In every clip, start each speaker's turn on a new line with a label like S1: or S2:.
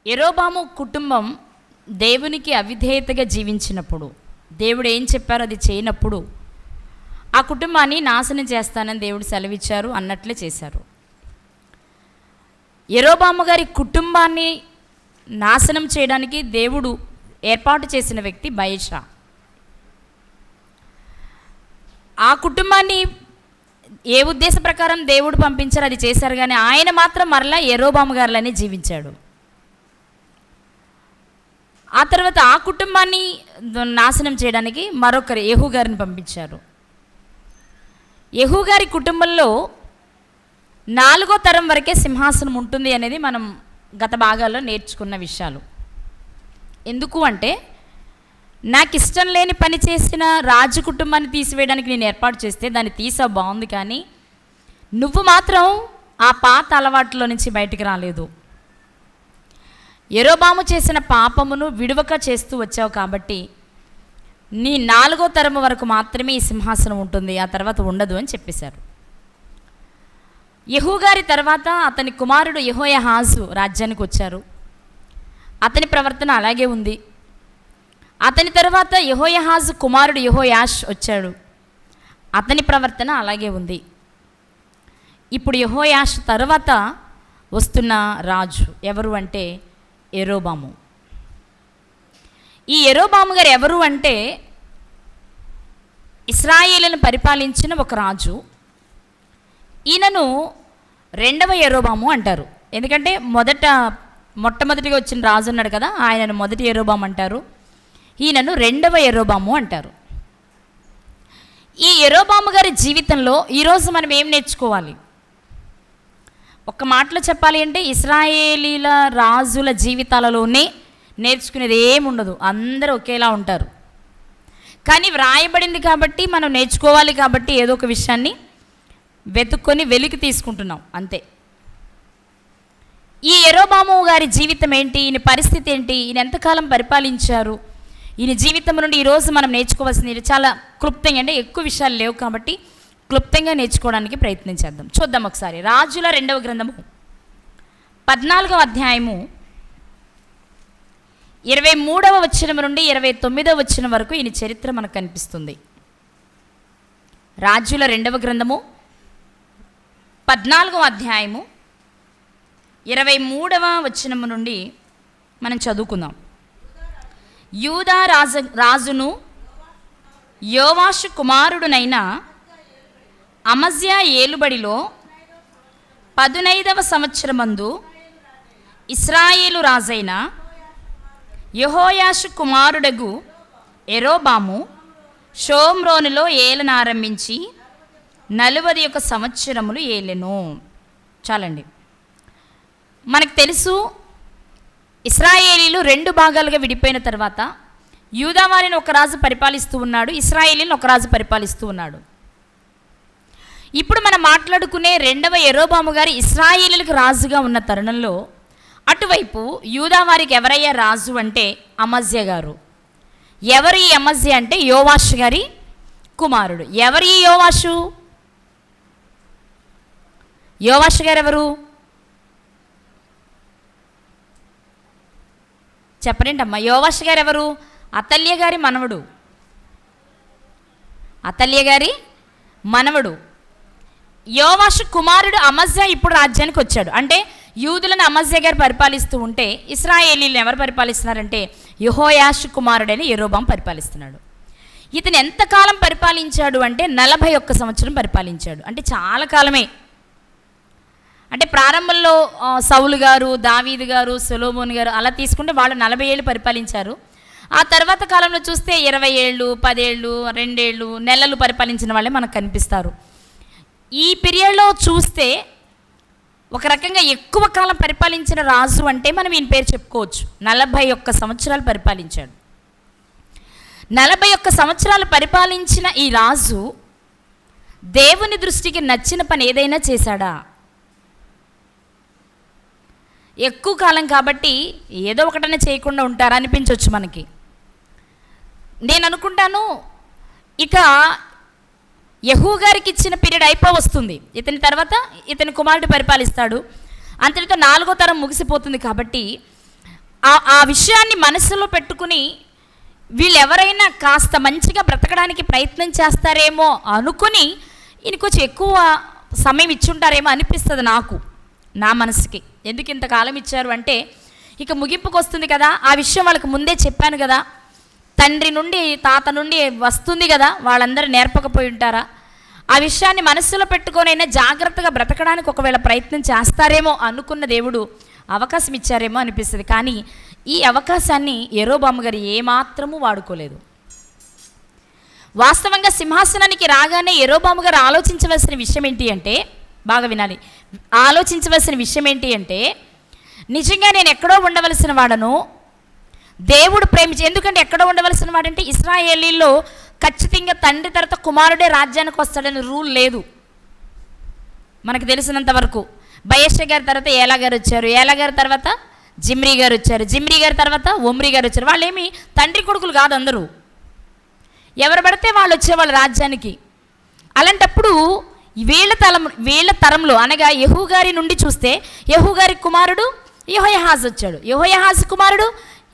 S1: యెరోబాము కుటుంబం దేవునికి అవిధేయతగా జీవించినప్పుడు, దేవుడు ఏం చెప్పారో అది చేయనప్పుడు ఆ కుటుంబాన్ని నాశనం చేస్తానని దేవుడు సెలవిచ్చారు, అన్నట్లే చేశారు. యెరోబాము గారి కుటుంబాన్ని నాశనం చేయడానికి దేవుడు ఏర్పాటు చేసిన వ్యక్తి బయషా. ఆ కుటుంబాన్ని ఏ ఉద్దేశ ప్రకారం దేవుడు పంపించారు అది చేశారు, కానీ ఆయన మాత్రం మరలా యెరోబాము గారిలానే జీవించాడు. ఆ తర్వాత ఆ కుటుంబాన్ని నాశనం చేయడానికి మరొకరు యెహూ గారిని పంపించారు. యెహూ గారి కుటుంబంలో 4వ తరం వరకే సింహాసనం ఉంటుంది అనేది మనం గత భాగాల్లో నేర్చుకున్న విషయాలు. ఎందుకు అంటే, నాకు ఇష్టం లేని పని చేసిన రాజు కుటుంబాన్ని తీసివేయడానికి నేను ఏర్పాటు చేస్తే దాన్ని తీసావు బాగుంది, కానీ నువ్వు మాత్రం ఆ పాత అలవాట్లో నుంచి బయటికి రాలేదు. యెరోబాము చేసిన పాపమును విడువక చేస్తూ వచ్చావు కాబట్టి నీ 4వ తరము వరకు మాత్రమే ఈ సింహాసనం ఉంటుంది, ఆ తర్వాత ఉండదు అని చెప్పేశారు. యెహూ గారి తర్వాత అతని కుమారుడు యెహోయాహాజు రాజ్యానికి వచ్చారు. అతని ప్రవర్తన అలాగే ఉంది. అతని తర్వాత యెహోయాహాజు కుమారుడు యెహోయాష్ వచ్చాడు. అతని ప్రవర్తన అలాగే ఉంది. ఇప్పుడు యెహోయాష్ తర్వాత వస్తున్న రాజు ఎవరు అంటే యెరోబాము. ఈ యెరోబాము గారు ఎవరు అంటే, ఇశ్రాయేలును పరిపాలించిన ఒక రాజు. ఈయనను 2వ యెరోబాము అంటారు. ఎందుకంటే మొట్టమొదటిగా వచ్చిన రాజు ఉన్నాడు కదా, ఆయనను మొదటి యెరోబాము అంటారు. ఈయనను 2వ యెరోబాము అంటారు. ఈ యెరోబాము గారి జీవితంలో ఈరోజు మనం ఏం నేర్చుకోవాలి? ఒక్క మాటలో చెప్పాలి అంటే, ఇశ్రాయేలీల రాజుల జీవితాలలోనే నేర్చుకునేది ఏముండదు, అందరూ ఒకేలా ఉంటారు. కానీ వ్రాయబడింది కాబట్టి మనం నేర్చుకోవాలి కాబట్టి ఏదో ఒక విషయాన్ని వెతుక్కొని వెలికి తీసుకుంటున్నాం అంతే. ఈ యెరోబాము గారి జీవితం ఏంటి, ఈయన పరిస్థితి ఏంటి, ఈయన ఎంతకాలం పరిపాలించారు, ఈయన జీవితం నుండి ఈరోజు మనం నేర్చుకోవాల్సింది చాలా క్లుప్తంగా, అంటే ఎక్కువ విషయాలు లేవు కాబట్టి క్లుప్తంగా నేర్చుకోవడానికి ప్రయత్నించేద్దాం. చూద్దాం ఒకసారి. రాజుల 2వ గ్రంథము 14వ అధ్యాయము 23వ వచనం నుండి 29వ వచనం వరకు ఈయన చరిత్ర మనకు కనిపిస్తుంది. రాజుల 2వ గ్రంథము 14వ అధ్యాయము 23వ వచనము నుండి మనం చదువుకుందాం. యూదా రాజును యోవాషు కుమారుడునైన అమజ్యా ఏలుబడిలో 15వ సంవత్సరమందు ఇశ్రాయేలు రాజైన యెహోయాషు కుమారుడగు యెరోబాము షోమ్రోనులో ఏలనారంభించి 41 సంవత్సరములు ఏలెను. చాలండి. మనకు తెలుసు, ఇశ్రాయేలీలు 2 భాగాలుగా విడిపోయిన తర్వాత యూదా వారిని ఒక రాజు పరిపాలిస్తూ ఉన్నాడు, ఇశ్రాయేలీలను ఒక రాజు పరిపాలిస్తూ ఉన్నాడు. ఇప్పుడు మనం మాట్లాడుకునే 2వ యెరోబాము గారి ఇశ్రాయేలీలకు రాజుగా ఉన్న తరుణంలో అటువైపు యూదా వారికి ఎవరయ్యా రాజు అంటే అమజ్యా గారు. ఎవరు ఈ అమజ్యా అంటే యోవాషు గారి కుమారుడు. ఎవరు ఈ యోవాషు? యోవాషు గారు ఎవరు చెప్పండి అమ్మా. యోవాషు గారు ఎవరు? అతల్య గారి మనవడు. అతల్య గారి మనవడు యోవాషు కుమారుడు అమజ్యా ఇప్పుడు రాజ్యానికి వచ్చాడు. అంటే యూదులను అమజ్యా గారు పరిపాలిస్తూ ఉంటే ఇశ్రాయేలీలను ఎవరు పరిపాలిస్తున్నారంటే యెహోయాషు కుమారుడైన యెరోబాము పరిపాలిస్తున్నాడు. ఇతను ఎంతకాలం పరిపాలించాడు అంటే 41 సంవత్సరం పరిపాలించాడు. అంటే చాలా కాలమే. అంటే ప్రారంభంలో సౌలు గారు, దావీదు గారు, సొలొమోను గారు అలా తీసుకుంటే వాళ్ళు 40 ఏళ్ళు పరిపాలించారు. ఆ తర్వాత కాలంలో చూస్తే 20 ఏళ్ళు, 10 ఏళ్ళు, 2 ఏళ్ళు, నెలలు పరిపాలించిన వాళ్ళే మనకు కనిపిస్తారు. ఈ పీరియడ్లో చూస్తే ఒక రకంగా ఎక్కువ కాలం పరిపాలించిన రాజు అంటే మనం ఈయన పేరు చెప్పుకోవచ్చు. 41 సంవత్సరాలు పరిపాలించాడు. 41 సంవత్సరాలు పరిపాలించిన ఈ రాజు దేవుని దృష్టికి నచ్చిన పని ఏదైనా చేశాడా? ఎక్కువ కాలం కాబట్టి ఏదో ఒకటనే చేయకుండా ఉంటారా అనిపించవచ్చు మనకి. నేను అనుకుంటాను, ఇక యెహూ గారికి ఇచ్చిన పీరియడ్ అయిపోవస్తుంది. ఇతని తర్వాత ఇతని కుమారుడు పరిపాలిస్తాడు. అంతటితో 4వ తరం ముగిసిపోతుంది. కాబట్టి ఆ విషయాన్ని మనసులో పెట్టుకుని వీళ్ళు ఎవరైనా కాస్త మంచిగా బ్రతకడానికి ప్రయత్నం చేస్తారేమో అనుకుని ఈయన కొంచెం ఎక్కువ సమయం ఇచ్చుంటారేమో అనిపిస్తుంది నాకు, నా మనసుకి. ఎందుకు ఇంతకాలం ఇచ్చారు అంటే, ఇక ముగింపుకు వస్తుంది కదా, ఆ విషయం వాళ్ళకి ముందే చెప్పాను కదా, తండ్రి నుండి తాత నుండి వస్తుంది కదా, వాళ్ళందరూ నేర్పకపోయి ఉంటారా? ఆ విషయాన్ని మనస్సులో పెట్టుకొనైనా జాగ్రత్తగా బ్రతకడానికి ఒకవేళ ప్రయత్నం చేస్తారేమో అనుకున్న దేవుడు అవకాశం ఇచ్చారేమో అనిపిస్తుంది. కానీ ఈ అవకాశాన్ని యెరోబాము గారు ఏమాత్రము వాడుకోలేదు. వాస్తవంగా సింహాసనానికి రాగానే యెరోబాము గారు ఆలోచించవలసిన విషయం ఏంటి అంటే, బాగా వినాలి, ఆలోచించవలసిన విషయం ఏంటి అంటే, నిజంగా నేను ఎక్కడో ఉండవలసిన వాడను, దేవుడు ప్రేమించి, ఎందుకంటే ఎక్కడో ఉండవలసిన వాడంటే ఇశ్రాయేలీల్లో ఖచ్చితంగా తండ్రి తర్వాత కుమారుడే రాజ్యానికి వస్తాడని రూల్ లేదు. మనకు తెలిసినంత వరకు బయెషా గారి తర్వాత ఏలా గారు వచ్చారు, ఏలా గారి తర్వాత జిమ్రీ గారు వచ్చారు, జిమ్రీ గారి తర్వాత ఒమ్రీ గారు వచ్చారు. వాళ్ళేమి తండ్రి కొడుకులు కాదు, అందరూ ఎవరు పడితే వాళ్ళు వచ్చేవాళ్ళు రాజ్యానికి. అలాంటప్పుడు వీళ్ళ తరంలో అనగా యెహూ గారి నుండి చూస్తే యెహూ గారి కుమారుడు యెహోయాహాజు వచ్చాడు, యెహోయాహాజు కుమారుడు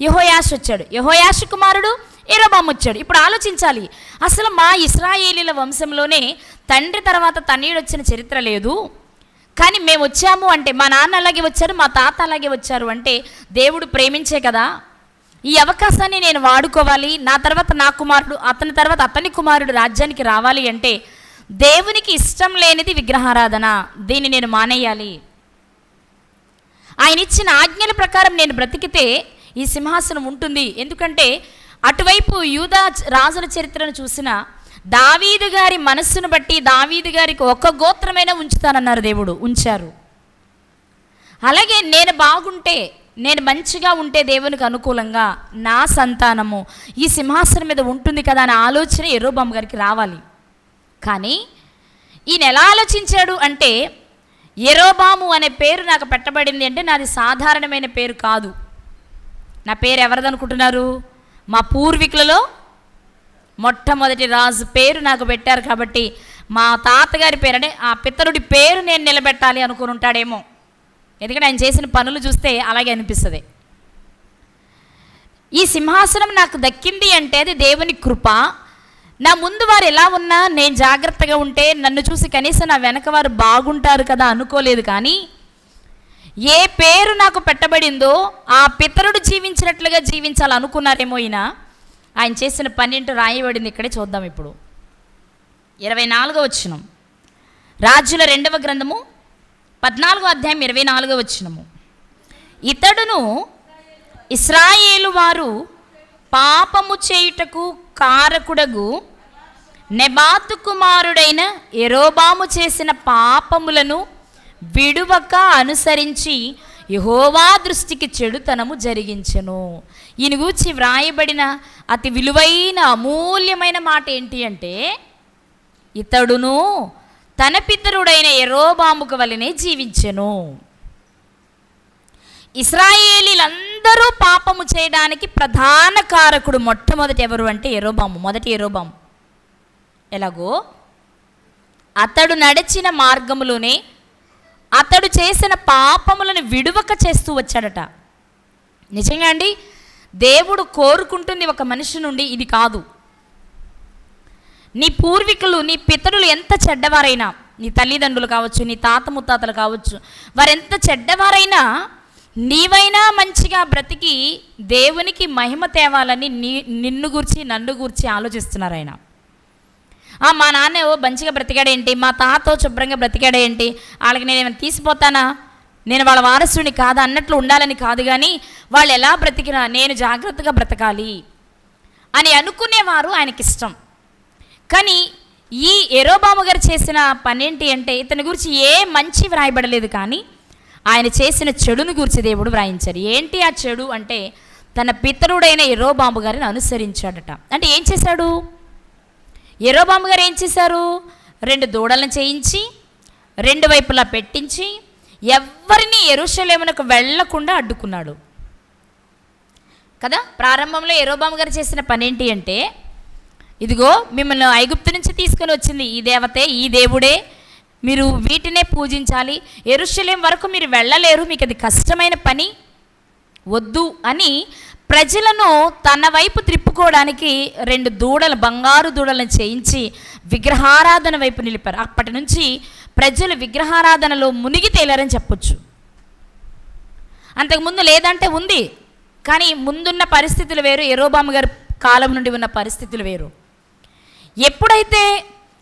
S1: యెహోయాషు వచ్చాడు, యెహోయాషు కుమారుడు యెరోబాము వచ్చాడు. ఇప్పుడు ఆలోచించాలి, అసలు మా ఇశ్రాయేలీల వంశంలోనే తండ్రి తర్వాత తనయుడు వచ్చిన చరిత్ర లేదు. కానీ మేము వచ్చాము అంటే మా నాన్న అలాగే వచ్చారు, మా తాత అలాగే వచ్చారు అంటే దేవుడు ప్రేమించే కదా. ఈ అవకాశాన్ని నేను వాడుకోవాలి, నా తర్వాత నా కుమారుడు, అతని తర్వాత అతని కుమారుడు రాజ్యానికి రావాలి అంటే దేవునికి ఇష్టం లేనిది విగ్రహారాధన, దీన్ని నేను మానేయాలి. ఆయన ఇచ్చిన ఆజ్ఞల ప్రకారం నేను బ్రతికితే ఈ సింహాసనం ఉంటుంది. ఎందుకంటే అటువైపు యూదా రాజుల చరిత్రను చూసిన దావీదు గారి మనస్సును బట్టి దావీదు గారికి ఒక గోత్రమైనా ఉంచుతానన్నారు దేవుడు, ఉంచారు. అలాగే నేను బాగుంటే, నేను మంచిగా ఉంటే దేవునికి అనుకూలంగా నా సంతానము ఈ సింహాసనం మీద ఉంటుంది కదా అనే ఆలోచన యెరోబాము గారికి రావాలి. కానీ ఈయన ఎలా ఆలోచించాడు అంటే, యెరోబాము అనే పేరు నాకు పెట్టబడింది అంటే నాది సాధారణమైన పేరు కాదు. నా పేరు ఎవరిదనుకుంటున్నారు? మా పూర్వీకులలో మొట్టమొదటి రాజు పేరు నాకు పెట్టారు కాబట్టి మా తాతగారి పేరు అంటే ఆ పితరుడి పేరు నేను నిలబెట్టాలి అనుకుని ఉంటాడేమో. ఎందుకంటే ఆయన చేసిన పనులు చూస్తే అలాగే అనిపిస్తుంది. ఈ సింహాసనం నాకు దక్కింది అంటే అది దేవుని కృప. నా ముందు వారు ఎలా ఉన్నా నేను జాగ్రత్తగా ఉంటే నన్ను చూసి కనీసం నా వెనక వారు బాగుంటారు కదా అనుకోలేదు. కానీ ఏ పేరు నాకు పెట్టబడిందో ఆ పితరుడు జీవించినట్లుగా జీవించాలనుకున్నారేమో. ఆయన చేసిన పన్నెండు రాయబడింది, ఇక్కడే చూద్దాం. ఇప్పుడు 24వ వచనం, రాజుల 2వ గ్రంథము 14వ అధ్యాయం 24వ వచనము. ఇతడును ఇశ్రాయేలు వారు పాపము చేయుటకు కారకుడగు నెబాతు కుమారుడైన యెరోబాము చేసిన పాపములను విడువక అనుసరించి యెహోవా దృష్టికి చెడుతనము జరిగించెను. ఈయన గూర్చి వ్రాయబడిన అతి విలువైన అమూల్యమైన మాట ఏంటి అంటే, ఇతడును తన పితరుడైన యెరోబాముకు వలెనే జీవించెను. ఇశ్రాయేలీలందరూ పాపము చేయడానికి ప్రధాన కారకుడు మొట్టమొదటి ఎవరు అంటే యెరోబాము, మొదటి యెరోబాము. ఎలాగో అతడు నడిచిన మార్గములోనే అతడు చేసిన పాపములను విడువక చేస్తూ వచ్చాడట. నిజంగా అండి, దేవుడు కోరుకుంటుంది ఒక మనిషి నుండి ఇది కాదు. నీ పూర్వీకులు, నీ పితరులు ఎంత చెడ్డవారైనా, నీ తల్లిదండ్రులు కావచ్చు, నీ తాత ముత్తాతలు కావచ్చు, వారెంత చెడ్డవారైనా నీవైనా మంచిగా బ్రతికి దేవునికి మహిమ తేవాలని నిన్ను గూర్చి నన్ను గూర్చి ఆలోచిస్తున్నారు ఆయన. మా నాన్న మంచిగా బ్రతికాడేంటి, మా తాత శుభ్రంగా బ్రతికాడేంటి, వాళ్ళకి నేను ఏమైనా తీసిపోతానా, నేను వాళ్ళ వారసుని కాదా అన్నట్లు ఉండాలని కాదు. కానీ వాళ్ళు ఎలా బ్రతికినా నేను జాగ్రత్తగా బ్రతకాలి అని అనుకునేవారు ఆయనకిష్టం. కానీ ఈ యెరోబాము గారు చేసిన పనేంటి అంటే, ఇతని గురించి ఏ మంచి వ్రాయబడలేదు, కానీ ఆయన చేసిన చెడును గురించి దేవుడు వ్రాయించారు. ఏంటి ఆ చెడు అంటే, తన పితరుడైన యెరోబాము గారిని అనుసరించాడట. అంటే ఏం చేశాడు యెరోబాము గారు? ఏం చేశారు? 2 దూడలను చేయించి 2 వైపులా పెట్టించి ఎవరిని యెరూషలేమునకు వెళ్లకుండా అడ్డుకున్నాడు కదా. ప్రారంభంలో యెరోబాము గారు చేసిన పనేంటి అంటే, ఇదిగో మిమ్మల్ని ఐగుప్తు నుంచి తీసుకొని వచ్చింది ఈ దేవతే, ఈ దేవుడే, మీరు వీటినే పూజించాలి, యెరూషలేం వరకు మీరు వెళ్ళలేరు, మీకు అది కష్టమైన పని వద్దు అని ప్రజలను తన వైపు త్రిప్పుకోవడానికి 2 దూడలు, బంగారు దూడలను చేయించి విగ్రహారాధన వైపు నిలిపారు. అప్పటి నుంచి ప్రజలు విగ్రహారాధనలో మునిగి తేలారని చెప్పొచ్చు. అంతకుముందు లేదంటే ఉంది, కానీ ముందున్న పరిస్థితులు వేరు, యెరోబాము గారి కాలం నుండి ఉన్న పరిస్థితులు వేరు. ఎప్పుడైతే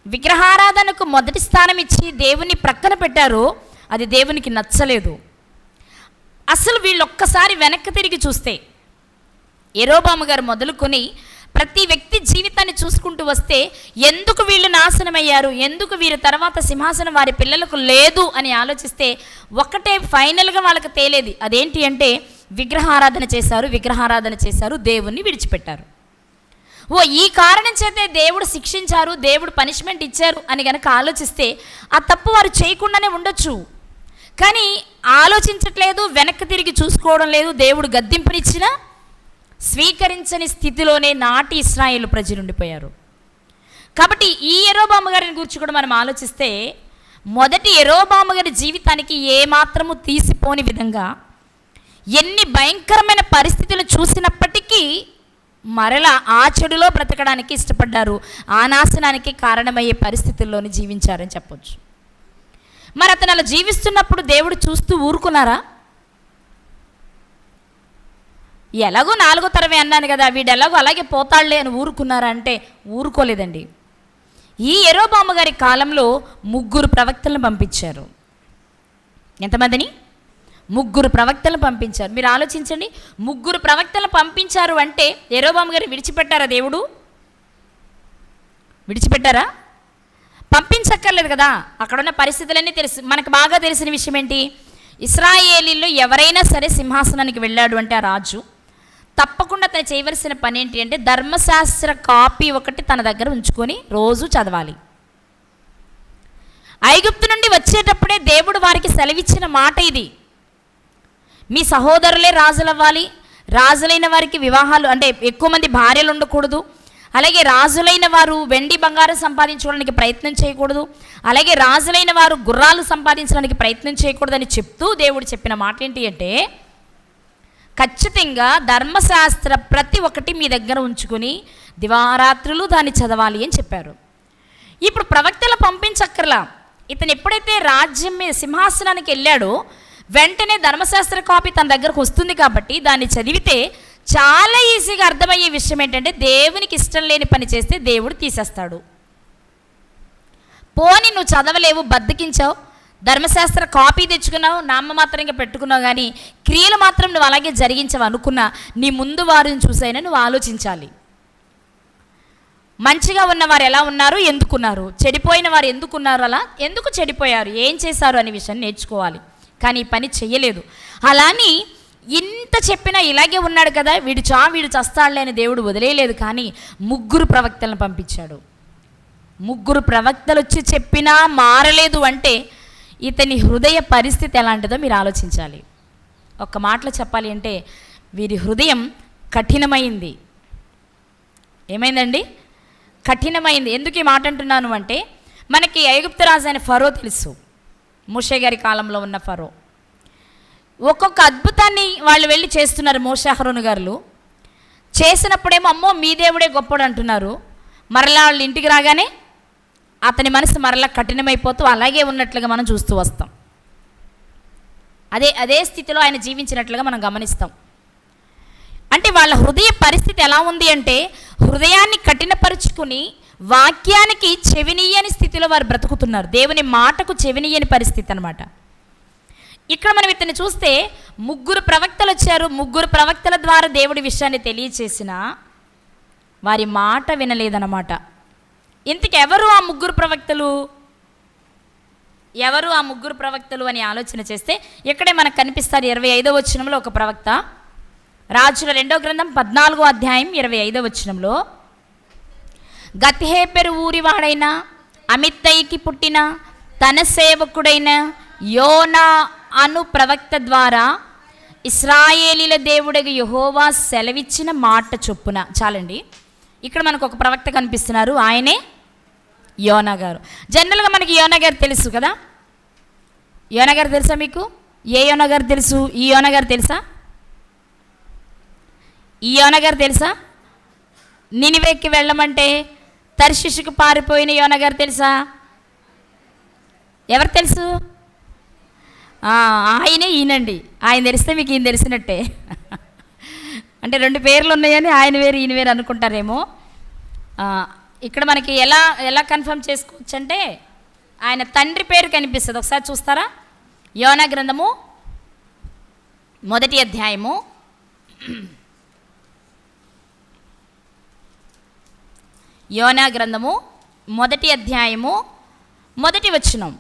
S1: విగ్రహారాధనకు మొదటి స్థానం ఇచ్చి దేవుని ప్రక్కన పెట్టారో అది దేవునికి నచ్చలేదు. అసలు వీళ్ళు ఒక్కసారి వెనక్కి తిరిగి చూస్తే, యెరోబాము గారు మొదలుకొని ప్రతి వ్యక్తి జీవితాన్ని చూసుకుంటూ వస్తే ఎందుకు వీళ్ళు నాశనమయ్యారు, ఎందుకు వీరి తర్వాత సింహాసనం వారి పిల్లలకు లేదు అని ఆలోచిస్తే ఒకటే ఫైనల్గా వాళ్ళకి తేలేది. అదేంటి అంటే విగ్రహారాధన చేశారు, దేవుణ్ణి విడిచిపెట్టారు. ఈ కారణం చేతే దేవుడు శిక్షించారు, దేవుడు పనిష్మెంట్ ఇచ్చారు అని కనుక ఆలోచిస్తే ఆ తప్పు వారు చేయకుండానే ఉండొచ్చు. కానీ ఆలోచించట్లేదు, వెనక్కి తిరిగి చూసుకోవడం లేదు. దేవుడు గద్దింపునిచ్చినా స్వీకరించని స్థితిలోనే నాటి ఇశ్రాయేలు ప్రజలు ఉండిపోయారు. కాబట్టి ఈ యెరోబాము గారిని గురించి కూడా మనం ఆలోచిస్తే, మొదటి యెరోబాము గారి జీవితానికి ఏమాత్రము తీసిపోని విధంగా ఎన్ని భయంకరమైన పరిస్థితులు చూసినప్పటికీ మరలా ఆ చెడులో బ్రతకడానికి ఇష్టపడ్డారు. ఆ నాశనానికి కారణమయ్యే పరిస్థితుల్లోని జీవించారని చెప్పొచ్చు. మరి అతను అలా జీవిస్తున్నప్పుడు దేవుడు చూస్తూ ఊరుకున్నారా? ఎలాగో 4వ తరమే అన్నాను కదా, వీడు ఎలాగో అలాగే పోతాళ్లే అని ఊరుకున్నారా అంటే ఊరుకోలేదండి. ఈ యెరోబాము గారి కాలంలో 3 ప్రవక్తలను పంపించారు. ఎంతమందిని? 3 ప్రవక్తలను పంపించారు. మీరు ఆలోచించండి, 3 ప్రవక్తలను పంపించారు అంటే యెరోబాము గారిని విడిచిపెట్టారా? దేవుడు విడిచిపెట్టారా? పంపించక్కర్లేదు కదా. అక్కడున్న పరిస్థితులన్నీ తెలుసు. మనకు బాగా తెలిసిన విషయం ఏంటి? ఇశ్రాయేలీల్లో ఎవరైనా సరే సింహాసనానికి వెళ్ళాడు అంటే ఆ రాజు తప్పకుండా తను చేయవలసిన పని ఏంటి అంటే ధర్మశాస్త్ర కాపీ ఒకటి తన దగ్గర ఉంచుకొని రోజు చదవాలి. ఐగుప్తు నుండి వచ్చేటప్పుడే దేవుడు వారికి సెలవిచ్చిన మాట ఇది. మీ సహోదరులే రాజులవ్వాలి, రాజులైన వారికి వివాహాలు అంటే ఎక్కువ మంది భార్యలు ఉండకూడదు, అలాగే రాజులైన వారు వెండి బంగారం సంపాదించుకోవడానికి ప్రయత్నం చేయకూడదు, అలాగే రాజులైన వారు గుర్రాలు సంపాదించడానికి ప్రయత్నం చేయకూడదని చెప్తూ దేవుడు చెప్పిన మాట ఏంటి అంటే ఖచ్చితంగా ధర్మశాస్త్ర ప్రతి ఒక్కటి మీ దగ్గర ఉంచుకొని దివారాత్రులు దాన్ని చదవాలి అని చెప్పారు. ఇప్పుడు ప్రవక్తలు పంపించక్కర్లా. ఇతను ఎప్పుడైతే రాజ్యం మీద సింహాసనానికి వెళ్ళాడో వెంటనే ధర్మశాస్త్ర కాపీ తన దగ్గరకు వస్తుంది కాబట్టి దాన్ని చదివితే చాలా ఈజీగా అర్థమయ్యే విషయం ఏంటంటే దేవునికి ఇష్టం లేని పని చేస్తే దేవుడు తీసేస్తాడు. పోని నువ్వు చదవలేవు, బద్దకించావు, ధర్మశాస్త్ర కాపీ తెచ్చుకున్నావు, నామమాత్రంగా పెట్టుకున్నావు, కానీ క్రియలు మాత్రం నువ్వు అలాగే జరిగించవు అనుకున్నా నీ ముందు వారిని చూసైనా నువ్వు ఆలోచించాలి. మంచిగా ఉన్నవారు ఎలా ఉన్నారు, ఎందుకున్నారు, చెడిపోయిన వారు ఎందుకున్నారు, అలా ఎందుకు చెడిపోయారు, ఏం చేశారు అనే విషయాన్ని నేర్చుకోవాలి. కానీ ఈ పని చెయ్యలేదు. అలాని ఇంత చెప్పినా ఇలాగే ఉన్నాడు కదా, వీడు చస్తాడులే అని దేవుడు వదిలేయలేదు. కానీ 3 ప్రవక్తలను పంపించాడు. 3 ప్రవక్తలు వచ్చి చెప్పినా మారలేదు అంటే ఇతని హృదయ పరిస్థితి ఎలాంటిదో మీరు ఆలోచించాలి. ఒక్క మాటలో చెప్పాలి అంటే వీరి హృదయం కఠినమైంది. ఏమైందండి? కఠినమైంది. ఎందుకు ఈ మాట అంటున్నాను అంటే మనకి ఐగుప్తు రాజు అయిన ఫరో తెలుసు, మోషే గారి కాలంలో ఉన్న ఫరో. ఒక్కొక్క అద్భుతాన్ని వాళ్ళు వెళ్ళి చేస్తున్నారు. మోషే అహరోను గారు చేసినప్పుడేమో అమ్మో మీ దేవుడే గొప్పడు అంటున్నారు. మరలా వాళ్ళు ఇంటికి రాగానే అతని మనసు మరలా కఠినమైపోతూ అలాగే ఉన్నట్లుగా మనం చూస్తూ వస్తాం. అదే స్థితిలో ఆయన జీవించినట్లుగా మనం గమనిస్తాం. అంటే వాళ్ళ హృదయ పరిస్థితి ఎలా ఉంది అంటే హృదయాన్ని కఠినపరుచుకుని వాక్యానికి చెవినీయని స్థితిలో వారు బ్రతుకుతున్నారు. దేవుని మాటకు చెవినీయని పరిస్థితి అన్నమాట. ఇక్కడ మనం ఇతన్ని చూస్తే 3 ప్రవక్తలు వచ్చారు. 3 ప్రవక్తల ద్వారా దేవుడి విషయాన్ని తెలియచేసిన వారి మాట వినలేదన్నమాట. ఇంతకు ఎవరు ఆ 3 ప్రవక్తలు? ఎవరు ఆ 3 ప్రవక్తలు అని ఆలోచన చేస్తే ఇక్కడే మనకు కనిపిస్తారు. 25వ వచనంలో ఒక ప్రవక్త, రాజుల 2వ గ్రంథం 14వ అధ్యాయం 25వ వచనంలో, గత్హేపెరు ఊరివాడైన అమిత్తయికి పుట్టిన తన సేవకుడైన యోనా అను ప్రవక్త ద్వారా ఇశ్రాయేలీల దేవుడగు యెహోవా సెలవిచ్చిన మాట చొప్పున. చాలండి, ఇక్కడ మనకు ఒక ప్రవక్త కనిపిస్తున్నారు, ఆయనే యోనా గారు. జనరల్గా మనకి యోనా గారు తెలుసు కదా. యోనా గారు తెలుసా మీకు? ఏ యోనా గారు తెలుసు? ఈ యోనా గారు తెలుసా? ఈ యోనా గారు తెలుసా? నినివేకి వెళ్ళమంటే తర్షీషుకు పారిపోయిన యోనా గారు తెలుసా? ఎవరు తెలుసు? ఆయనే ఈయనండి. ఆయన తెలిస్తే మీకు ఈయన తెలిసినట్టే. అంటే రెండు పేర్లు ఉన్నాయని ఆయన వేరు ఈయన వేరు అనుకుంటారేమో. ఇక్కడ మనకి ఎలా ఎలా కన్ఫర్మ్ చేసుకోవచ్చు అంటే ఆయన తండ్రి పేరు కనిపిస్తుంది. ఒకసారి చూస్తారా? యోనా గ్రంథము 1వ అధ్యాయము 1వ అధ్యాయము 1వ వచనం.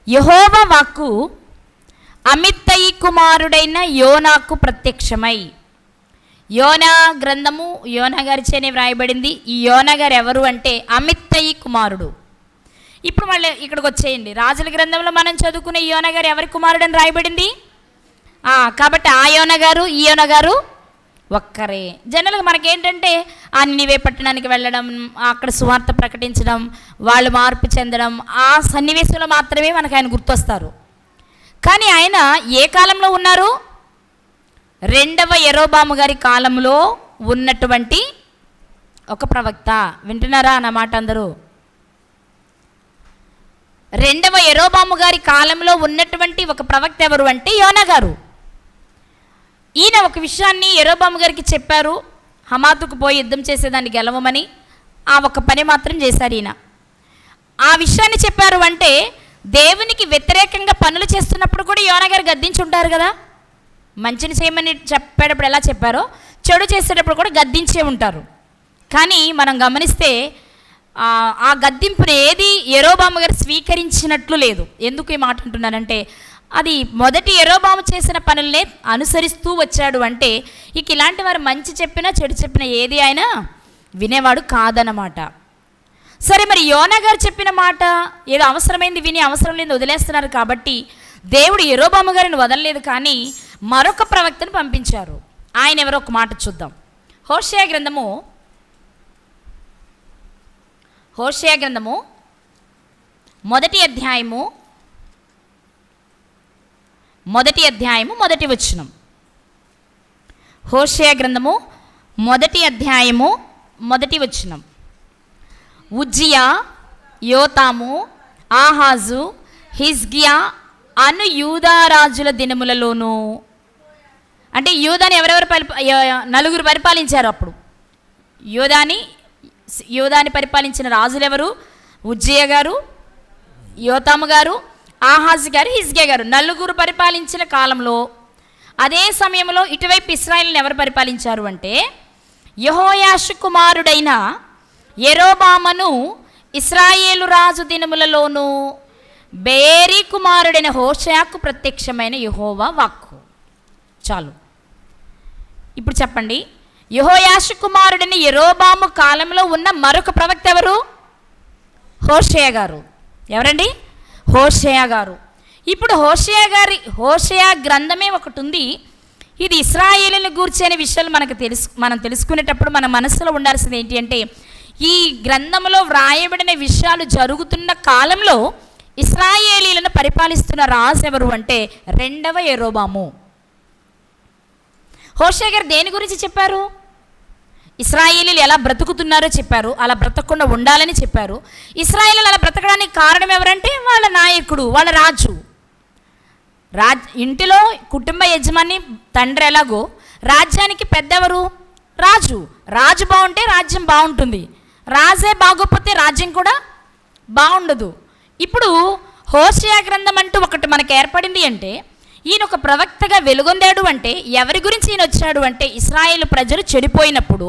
S1: యెహోవా వాక్కు అమిత్తయి కుమారుడైన యోనాకు ప్రత్యక్షమై. యోనా గ్రంథము యోనా గారిచేనే వ్రాయబడింది. ఈ యోనా గారు ఎవరు అంటే అమిత్తయి కుమారుడు. ఇప్పుడు మళ్ళీ ఇక్కడికి వచ్చేయండి. రాజుల గ్రంథంలో మనం చదువుకునే యోనా గారు ఎవరి కుమారుడని రాయబడింది? కాబట్టి ఆ యోనా గారు ఈ యోనా గారు ఒక్కరే. జనరల్గా మనకేంటంటే ఆ నినివే పట్టణానికి వెళ్ళడం, అక్కడ సువార్త ప్రకటించడం, వాళ్ళు మార్పు చెందడం, ఆ సన్నివేశంలో మాత్రమే మనకు ఆయన గుర్తొస్తారు. కానీ ఆయన ఏ కాలంలో ఉన్నారు? 2వ యెరోబాము గారి కాలంలో ఉన్నటువంటి ఒక ప్రవక్త. వింటున్నారా అన్నమాట అందరూ? 2వ యెరోబాము గారి కాలంలో ఉన్నటువంటి ఒక ప్రవక్త ఎవరు అంటే యోనా గారు. ఈయన ఒక విషయాన్ని యెరోబాము గారికి చెప్పారు. హమాతుకు పోయి యుద్ధం చేసేదాన్ని గెలవమని. ఆ ఒక పని మాత్రం చేశారు ఈయన. ఆ విషయాన్ని చెప్పారు అంటే దేవునికి వ్యతిరేకంగా పనులు చేస్తున్నప్పుడు కూడా యోనా గారు గద్దించి ఉంటారు కదా. మంచిని చేయమని చెప్పేటప్పుడు ఎలా చెప్పారో చెడు చేసేటప్పుడు కూడా గద్దించే ఉంటారు. కానీ మనం గమనిస్తే ఆ గద్దింపుని ఏది యెరోబాము గారు స్వీకరించినట్లు లేదు. ఎందుకు ఈ మాట అంటున్నానంటే అది మొదటి యెరోబాము చేసిన పనులనే అనుసరిస్తూ వచ్చాడు. అంటే ఇక ఇలాంటి వారు మంచి చెప్పినా చెడు చెప్పినా ఏది అయినా వినేవాడు కాదన్నమాట. సరే, మరి యోనా గారు చెప్పిన మాట ఏదో అవసరమైంది విని అవసరం లేదు వదిలేస్తున్నారు. కాబట్టి దేవుడు యెరోబాము గారిని వదలలేదు, కానీ మరొక ప్రవక్తను పంపించారు. ఆయన ఎవరో ఒక మాట చూద్దాం. హోషేయ గ్రంథము 1వ అధ్యాయము 1వ వచనం. హోషేయ గ్రంథము 1వ అధ్యాయము 1వ వచనం. ఉజ్జియా, యోతాము, ఆహాజు, హిజ్కియా అను యూదారాజుల దినములలోనూ, అంటే యూదాని ఎవరెవరు నలుగురు పరిపాలించారు అప్పుడు. యూదాని పరిపాలించిన రాజులెవరు? ఉజ్జియా గారు, యోతాము గారు, ఆహాజు గారు, హిజ్కియా గారు. నలుగురు పరిపాలించిన కాలంలో అదే సమయంలో ఇటువైపు ఇశ్రాయేలుని ఎవరు పరిపాలించారు అంటే యెహోయాషు కుమారుడైన యెరోబామును ఇశ్రాయేలు రాజు దినములలోనూ బేరీ కుమారుడైన హోషేయకు ప్రత్యక్షమైన యెహోవా వాక్కు. చాలు. ఇప్పుడు చెప్పండి, యెహోయాషు కుమారుడైన యెరోబాము కాలంలో ఉన్న మరొక ప్రవక్త ఎవరు? హోషేయ గారు. ఎవరండి? హోషేయ గారు. ఇప్పుడు హోషేయ గ్రంథమే ఒకటి ఉంది. ఇది ఇశ్రాయేలుని గూర్చి అనే విషయాలు మనం తెలుసుకునేటప్పుడు మన మనసులో ఉండాల్సింది ఏంటి అంటే ఈ గ్రంథంలో వ్రాయబడిన విషయాలు జరుగుతున్న కాలంలో ఇశ్రాయేలీలను పరిపాలిస్తున్న రాజు ఎవరు అంటే 2వ యెరోబాము. హోషేయ గారు దేని గురించి చెప్పారు? ఇశ్రాయేలీలు ఎలా బ్రతుకుతున్నారో చెప్పారు. అలా బ్రతకకుండా ఉండాలని చెప్పారు. ఇశ్రాయేలీలు అలా బ్రతకడానికి కారణం ఎవరంటే వాళ్ళ నాయకుడు, వాళ్ళ రాజు. ఇంటిలో కుటుంబ యజమాని తండ్రి ఎలాగో రాజ్యానికి పెద్దెవరు? రాజు. రాజు బాగుంటే రాజ్యం బాగుంటుంది. రాజే బాగోకపోతే రాజ్యం కూడా బాగుండదు. ఇప్పుడు హోషేయ గ్రంథం అంటూ ఒకటి మనకు ఏర్పడింది అంటే ఈయన ఒక ప్రవక్తగా వెలుగొందాడు అంటే ఎవరి గురించి ఈయన వచ్చాడు అంటే ఇశ్రాయేలు ప్రజలు చెడిపోయినప్పుడు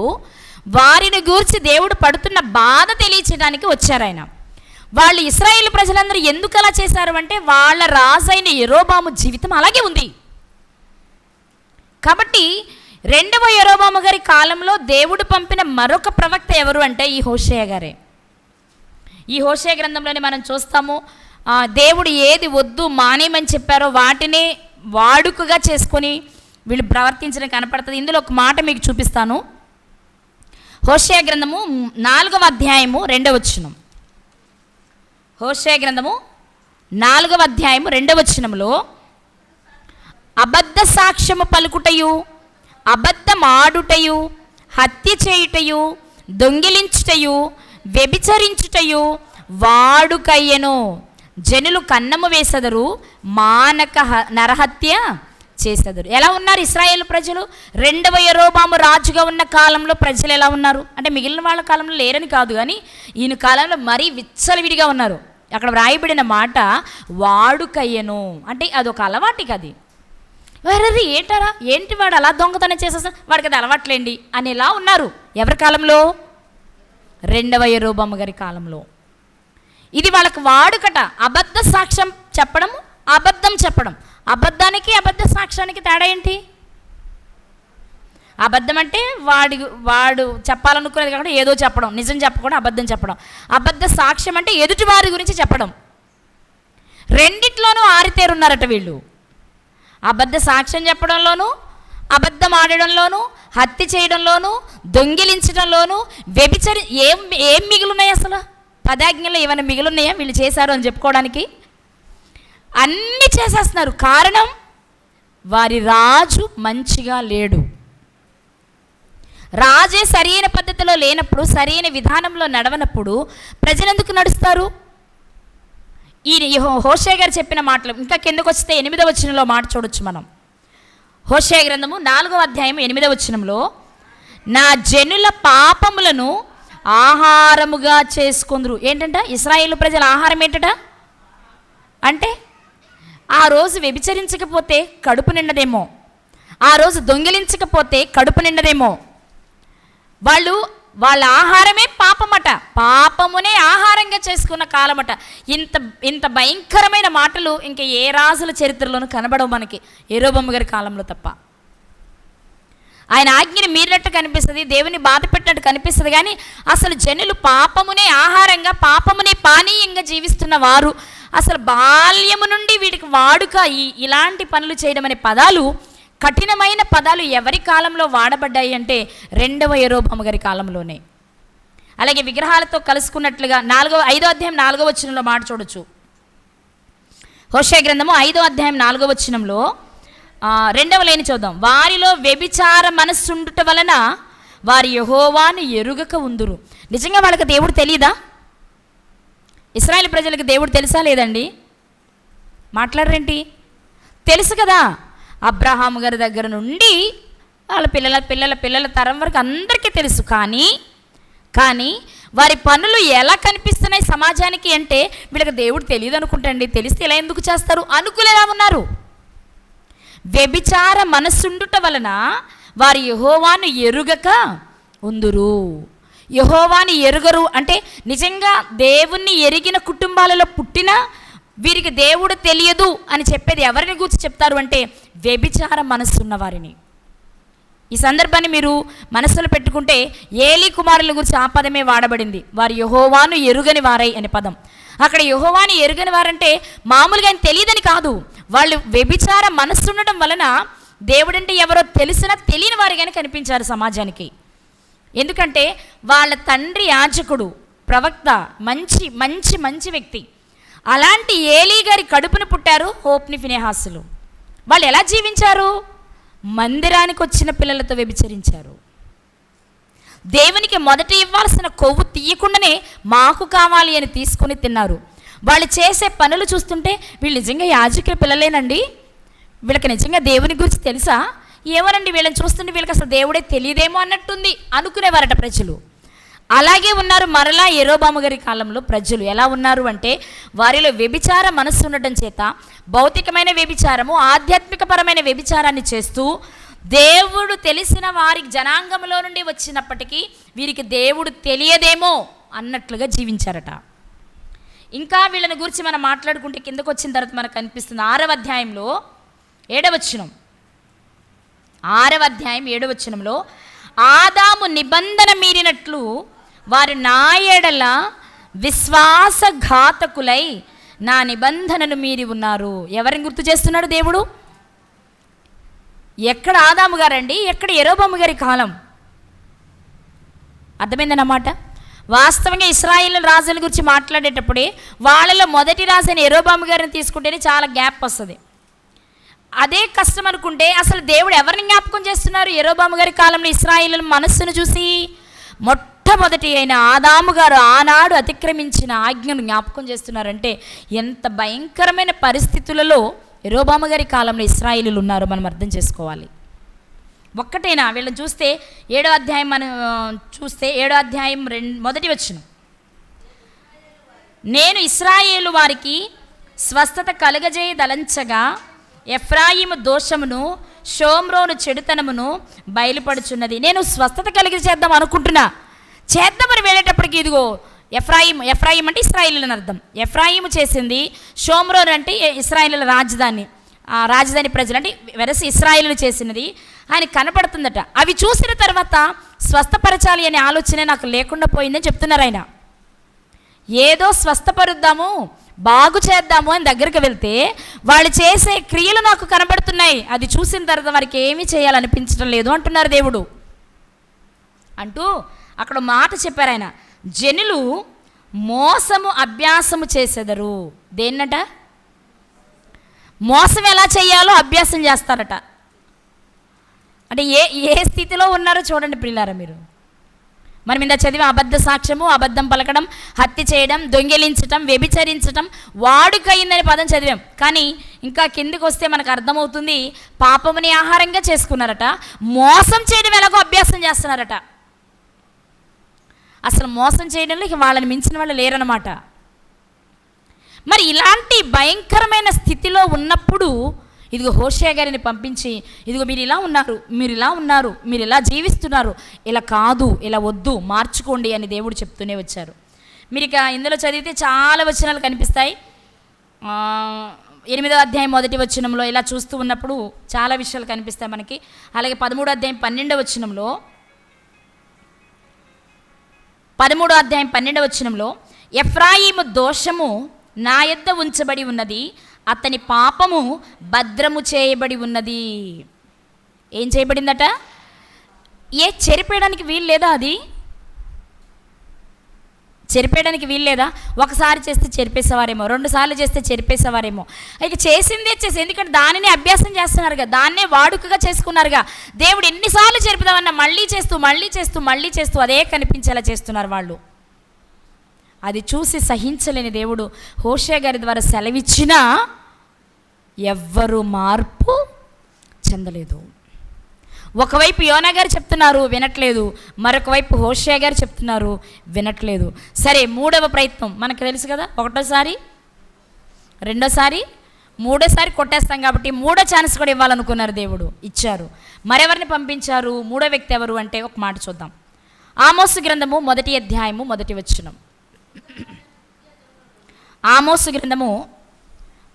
S1: వారిని గూర్చి దేవుడు పడుతున్న బాధ తెలియచేయడానికి వచ్చారు ఆయన. వాళ్ళు ఇశ్రాయేలు ప్రజలందరూ ఎందుకు అలా చేశారు అంటే వాళ్ళ రాజైన యెరోబాము జీవితం అలాగే ఉంది. కాబట్టి 2వ యెరోబాము గారి కాలంలో దేవుడు పంపిన మరొక ప్రవక్త ఎవరు అంటే ఈ హోషేయ గారే. ఈ హోషేయ గ్రంథంలోనే మనం చూస్తాము దేవుడు ఏది వద్దు మానేమని చెప్పారో వాటినే వాడుకగా చేసుకొని వీళ్ళు ప్రవర్తించడం కనపడుతుంది. ఇందులో ఒక మాట మీకు చూపిస్తాను. హోషేయ గ్రంథము 4వ అధ్యాయము 2వ వచనం. హోషేయ గ్రంథము 4వ అధ్యాయము 2వ వచనంలో అబద్ధ సాక్ష్యము పలుకుటయు అబద్ధమాడుటయు, హత్య చేయుటయు, దొంగిలించుటయు, వ్యభిచరించుటయు వాడుకయ్యెను. జనులు కన్నము వేసెదరు, మానక నరహత్య చేసెదరు. ఎలా ఉన్నారు ఇశ్రాయేలు ప్రజలు? 2వ యరొబాము రాజుగా ఉన్న కాలంలో ప్రజలు ఎలా ఉన్నారు అంటే, మిగిలిన వాళ్ళ కాలంలో లేరని కాదు, కానీ ఈయన కాలంలో మరీ విచ్చలవిడిగా ఉన్నారు. అక్కడ వ్రాయబడిన మాట వాడుకయ్యను అంటే అదొక అలవాటికి. అది వేరే ఏంటారా, ఏంటి వాడు అలా దొంగతనం చేసేసా, వాడికి అది అలవాట్లేండి అనేలా ఉన్నారు. ఎవరి కాలంలో? 2వ యరొబాము గారి కాలంలో. ఇది వాళ్ళకి వాడుకట. అబద్ధ సాక్ష్యం చెప్పడం, అబద్ధం చెప్పడం. అబద్ధానికి అబద్ధ సాక్ష్యానికి తేడా ఏంటి? అబద్ధం అంటే వాడు చెప్పాలనుకునేది కాకుండా ఏదో చెప్పడం, నిజం చెప్పకుండా అబద్ధం చెప్పడం. అబద్ధ సాక్ష్యం అంటే ఎదుటి వారి గురించి చెప్పడం. రెండిట్లోనూ ఆరితేరున్నారట వీళ్ళు. అబద్ధ సాక్ష్యం చెప్పడంలోనూ, అబద్ధం ఆడడంలోనూ, హత్య చేయడంలోనూ, దొంగిలించడంలోనూ, ఏం మిగిలిన్నాయి అసలు? 10 ఆజ్ఞలు ఏమైనా మిగిలిన్నాయా వీళ్ళు చేశారు అని చెప్పుకోవడానికి? అన్నీ చేసేస్తున్నారు. కారణం, వారి రాజు మంచిగా లేడు. రాజే సరైన పద్ధతిలో లేనప్పుడు, సరైన విధానంలో నడవనప్పుడు ప్రజలు ఎందుకు నడుస్తారు? ఈ హోషేయ గారు చెప్పిన మాటలు ఇంకా కిందకు వస్తే 8వ వచనంలో మాట చూడొచ్చు మనం. హోషేయ గ్రంథము 4వ అధ్యాయం 8వ వచనంలో, నా జనుల పాపములను ఆహారముగా చేసుకొందురు. ఏంటంట? ఇశ్రాయేలు ప్రజల ఆహారం ఏంటట అంటే, ఆ రోజు వ్యభిచరించకపోతే కడుపు నిండదేమో, ఆ రోజు దొంగిలించకపోతే కడుపు నిండదేమో. వాళ్ళ ఆహారమే పాపమట, పాపమునే ఆహారంగా చేసుకున్న కాలమట. ఇంత భయంకరమైన మాటలు ఇంకా ఏ రాజుల చరిత్రలోనూ కనబడవు మనకి, యరొబాము గారి కాలంలో తప్ప. ఆయన ఆజ్ఞని మీరినట్టు కనిపిస్తుంది, దేవుని బాధ పెట్టినట్టు కనిపిస్తుంది, కానీ అసలు జనులు పాపమునే ఆహారంగా, పాపమునే పానీయంగా జీవిస్తున్న వారు. అసలు బాల్యము నుండి వీడికి వాడుక ఇలాంటి పనులు చేయడం అనే పదాలు, కఠినమైన పదాలు ఎవరి కాలంలో వాడబడ్డాయి అంటే 2వ యరొబాము గారి కాలంలోనే. అలాగే విగ్రహాలతో కలుసుకున్నట్లుగా 5వ అధ్యాయం 4వ వచనంలో మాట చూడొచ్చు. హోషేయ గ్రంథము 5వ అధ్యాయం 4వ వచనంలో 2వ లైన్ చూద్దాం. వారిలో వ్యభిచార మనస్సుండుట వలన వారి యెహోవాను ఎరుగక ఉందురు. నిజంగా వాళ్ళకి దేవుడు తెలియదా? ఇశ్రాయేలు ప్రజలకు దేవుడు తెలుసా లేదండి? మాట్లాడరేంటి? తెలుసు కదా. అబ్రహాము గారి దగ్గర నుండి వాళ్ళ పిల్లల తరం వరకు అందరికీ తెలుసు. కానీ వారి పనులు ఎలా కనిపిస్తున్నాయి సమాజానికి అంటే, వీళ్ళకి దేవుడు తెలియదు అనుకుంటండి. తెలిస్తే ఇలా ఎందుకు చేస్తారు అనుకునేలా ఉన్నారు. వ్యభిచార మనస్సుండుట వలన వారి యెహోవాను ఎరుగక ఉందురు. యెహోవాని ఎరుగరు అంటే, నిజంగా దేవుణ్ణి ఎరిగిన కుటుంబాలలో పుట్టిన వీరికి దేవుడు తెలియదు అని చెప్పేది ఎవరిని గురించి చెప్తారు అంటే, వ్యభిచార మనస్సున్న వారిని. ఈ సందర్భాన్ని మీరు మనస్సులో పెట్టుకుంటే, ఏలీ కుమారుల గురించి ఆ పదమే వాడబడింది. వారు యెహోవాను ఎరుగని వారై అనే పదం. అక్కడ యెహోవాని ఎరుగని వారంటే మామూలుగా ఆయన తెలియదని కాదు, వాళ్ళు వ్యభిచార మనస్సు ఉండడం వలన దేవుడంటే ఎవరో తెలిసినా తెలియని వారిగానే కనిపించారు సమాజానికి. ఎందుకంటే వాళ్ళ తండ్రి యాజకుడు, ప్రవక్త, మంచి మంచి మంచి వ్యక్తి. అలాంటి ఏలీ గారి కడుపున పుట్టారు హోప్ని, ఫినెహాసులు. వాళ్ళు ఎలా జీవించారు? మందిరానికి వచ్చిన పిల్లలతో వ్యభిచరించారు. దేవునికి మొదట ఇవ్వాల్సిన కొవ్వు తీయకుండానే మాకు కావాలి అని తీసుకొని తిన్నారు. వాళ్ళు చేసే పనులు చూస్తుంటే వీళ్ళు నిజంగా యాజకుల పిల్లలేనండి, వీళ్ళకి నిజంగా దేవుని గురించి తెలుసా, ఏమోనండి వీళ్ళని చూస్తుంటే వీళ్ళకి అసలు దేవుడే తెలియదేమో అన్నట్టుంది అనుకునేవారట ప్రజలు. అలాగే ఉన్నారు మరలా యరొబాము గారి కాలంలో ప్రజలు. ఎలా ఉన్నారు అంటే, వారిలో వ్యభిచార మనస్సు ఉండటం చేత భౌతికమైన వ్యభిచారము, ఆధ్యాత్మికపరమైన వ్యభిచారాన్ని చేస్తూ, దేవుడు తెలిసిన వారి జనాంగంలో నుండి వచ్చినప్పటికీ వీరికి దేవుడు తెలియదేమో అన్నట్లుగా జీవించారట. ఇంకా వీళ్ళని గురించి మనం మాట్లాడుకుంటే కిందకు వచ్చిన తర్వాత మనకు కనిపిస్తుంది 6వ అధ్యాయంలో 7వ వచనం. 6వ అధ్యాయం 7వ వచనంలో, ఆదాము నిబంధన మీరినట్లు వారు నా ఎడల విశ్వాసఘాతకులై నా నిబంధనను మీరి ఉన్నారు. ఎవరిని గుర్తు చేస్తున్నాడు దేవుడు? ఎక్కడ ఆదాము గారండి, ఎక్కడ యరొబాము గారి కాలం? అర్థమైందన్నమాట. వాస్తవంగా ఇశ్రాయేలు రాజుల గురించి మాట్లాడేటప్పుడే వాళ్ళలో మొదటి రాజైన యరొబాము గారిని తీసుకుంటేనే చాలా గ్యాప్ వస్తుంది. అదే కష్టం అనుకుంటే అసలు దేవుడు ఎవరిని జ్ఞాపకం చేస్తున్నారు? యెరోబాము గారి కాలంలో ఇశ్రాయేలు మనస్సును చూసి మొట్టమొదటి అయిన ఆదాము గారు ఆనాడు అతిక్రమించిన ఆజ్ఞను జ్ఞాపకం చేస్తున్నారంటే ఎంత భయంకరమైన పరిస్థితులలో యెరోబాము గారి కాలంలో ఇశ్రాయేలీలు ఉన్నారో మనం అర్థం చేసుకోవాలి. ఒక్కటేనా వీళ్ళని చూస్తే 7వ అధ్యాయం మనం చూస్తే 7వ అధ్యాయం మొదటి వచనం, నేను ఇశ్రాయేలు వారికి స్వస్థత కలుగజేయదలంచగా ఎఫ్రాయిము దోషమును షోమ్రోను చెడుతనమును బయలుపడుచున్నది. నేను స్వస్థత కలిగి చేద్దాం అనుకుంటున్నా, చేద్దామని వెళ్ళేటప్పటికి ఇదిగో ఎఫ్రాయిం అంటే ఇశ్రాయేలుని అర్థం. ఎఫ్రాయిము చేసింది, షోమ్రోన్ అంటే ఇశ్రాయేలుల రాజధాని, ఆ రాజధాని ప్రజలు అంటే వెరసి ఇశ్రాయేలు చేసినది ఆయన కనపడుతుందట. అవి చూసిన తర్వాత స్వస్థపరచాలి అనే ఆలోచన నాకు లేకుండా పోయిందని చెప్తున్నారు ఆయన. ఏదో స్వస్థపరుద్దాము బాగు చేద్దాము అని దగ్గరికి వెళ్తే వాళ్ళు చేసే క్రియలు నాకు కనబడుతున్నాయి, అది చూసిన తర్వాత వారికి ఏమీ చేయాలనిపించడం లేదు అంటున్నారు దేవుడు. అంటూ అక్కడ మాట చెప్పారు ఆయన, జనులు మోసము అభ్యాసము చేసేదరు. దేన్నట? మోసం ఎలా చేయాలో అభ్యాసం చేస్తారట. అంటే ఏ స్థితిలో ఉన్నారో చూడండి ప్రియులారా మీరు. మనం ఇందా చదివి అబద్ధ సాక్ష్యము, అబద్ధం పలకడం, హత్య చేయడం, దొంగిలించటం, వ్యభిచరించటం, వాడుకయిందని పదం చదివాం. కానీ ఇంకా కిందికి వస్తే మనకు అర్థమవుతుంది పాపముని ఆహారంగా చేసుకున్నారట, మోసం చేయడం ఎలాగో అభ్యాసం చేస్తున్నారట. అసలు మోసం చేయడంలో ఇక వాళ్ళని మించిన వాళ్ళు లేరనమాట. మరి ఇలాంటి భయంకరమైన స్థితిలో ఉన్నప్పుడు ఇదిగో హోషేయ గారిని పంపించి, ఇదిగో మీరు ఇలా ఉన్నారు, మీరు ఇలా ఉన్నారు, మీరు ఇలా జీవిస్తున్నారు, ఇలా కాదు, ఇలా వద్దు, మార్చుకోండి అని దేవుడు చెప్తూనే వచ్చారు. మీరు ఇక ఇందులో చదివితే చాలా వచనాలు కనిపిస్తాయి. 8వ అధ్యాయం మొదటి వచనంలో ఇలా చూస్తూ ఉన్నప్పుడు చాలా విషయాలు కనిపిస్తాయి మనకి. అలాగే 13వ అధ్యాయం 12వ వచనంలో 13వ అధ్యాయం 12వ వచనంలో ఎఫ్రాయిము దోషము నా యొద్ద ఉంచబడి ఉన్నది, అతని పాపము భద్రము చేయబడి ఉన్నది. ఏం చేయబడిందట? చెరిపేయడానికి వీలు లేదా? అది చెరిపేయడానికి వీలు లేదా? ఒకసారి చేస్తే చెరిపేసేవారేమో, 2 సార్లు చేస్తే చెరిపేసేవారేమో. ఇక చేసిందే చేసి, ఎందుకంటే దానిని అభ్యాసం చేస్తున్నారుగా, దాన్నే వాడుకగా చేసుకున్నారుగా. దేవుడు ఎన్నిసార్లు చెరిపిదామన్నా మళ్ళీ చేస్తూ మళ్ళీ చేస్తూ మళ్ళీ చేస్తూ అదే కనిపించేలా చేస్తున్నారు వాళ్ళు. అది చూసి సహించలేని దేవుడు హోషేయ గారి ద్వారా సెలవిచ్చినా ఎవ్వరూ మార్పు చెందలేదు. ఒకవైపు యోనా గారు చెప్తున్నారు వినట్లేదు, మరొక వైపు హోషేయ గారు చెప్తున్నారు వినట్లేదు. సరే, 3వ ప్రయత్నం మనకు తెలుసు కదా, 1వ, 2వ, 3వ కొట్టేస్తాం కాబట్టి 3వ ఛాన్స్ కూడా ఇవ్వాలనుకున్నారు, దేవుడు ఇచ్చారు. మరెవరిని పంపించారు? 3వ వ్యక్తి ఎవరు అంటే ఒక మాట చూద్దాం. ఆమోసు గ్రంథము 1వ అధ్యాయము 1వ వచనం. ఆమోసు గ్రంథము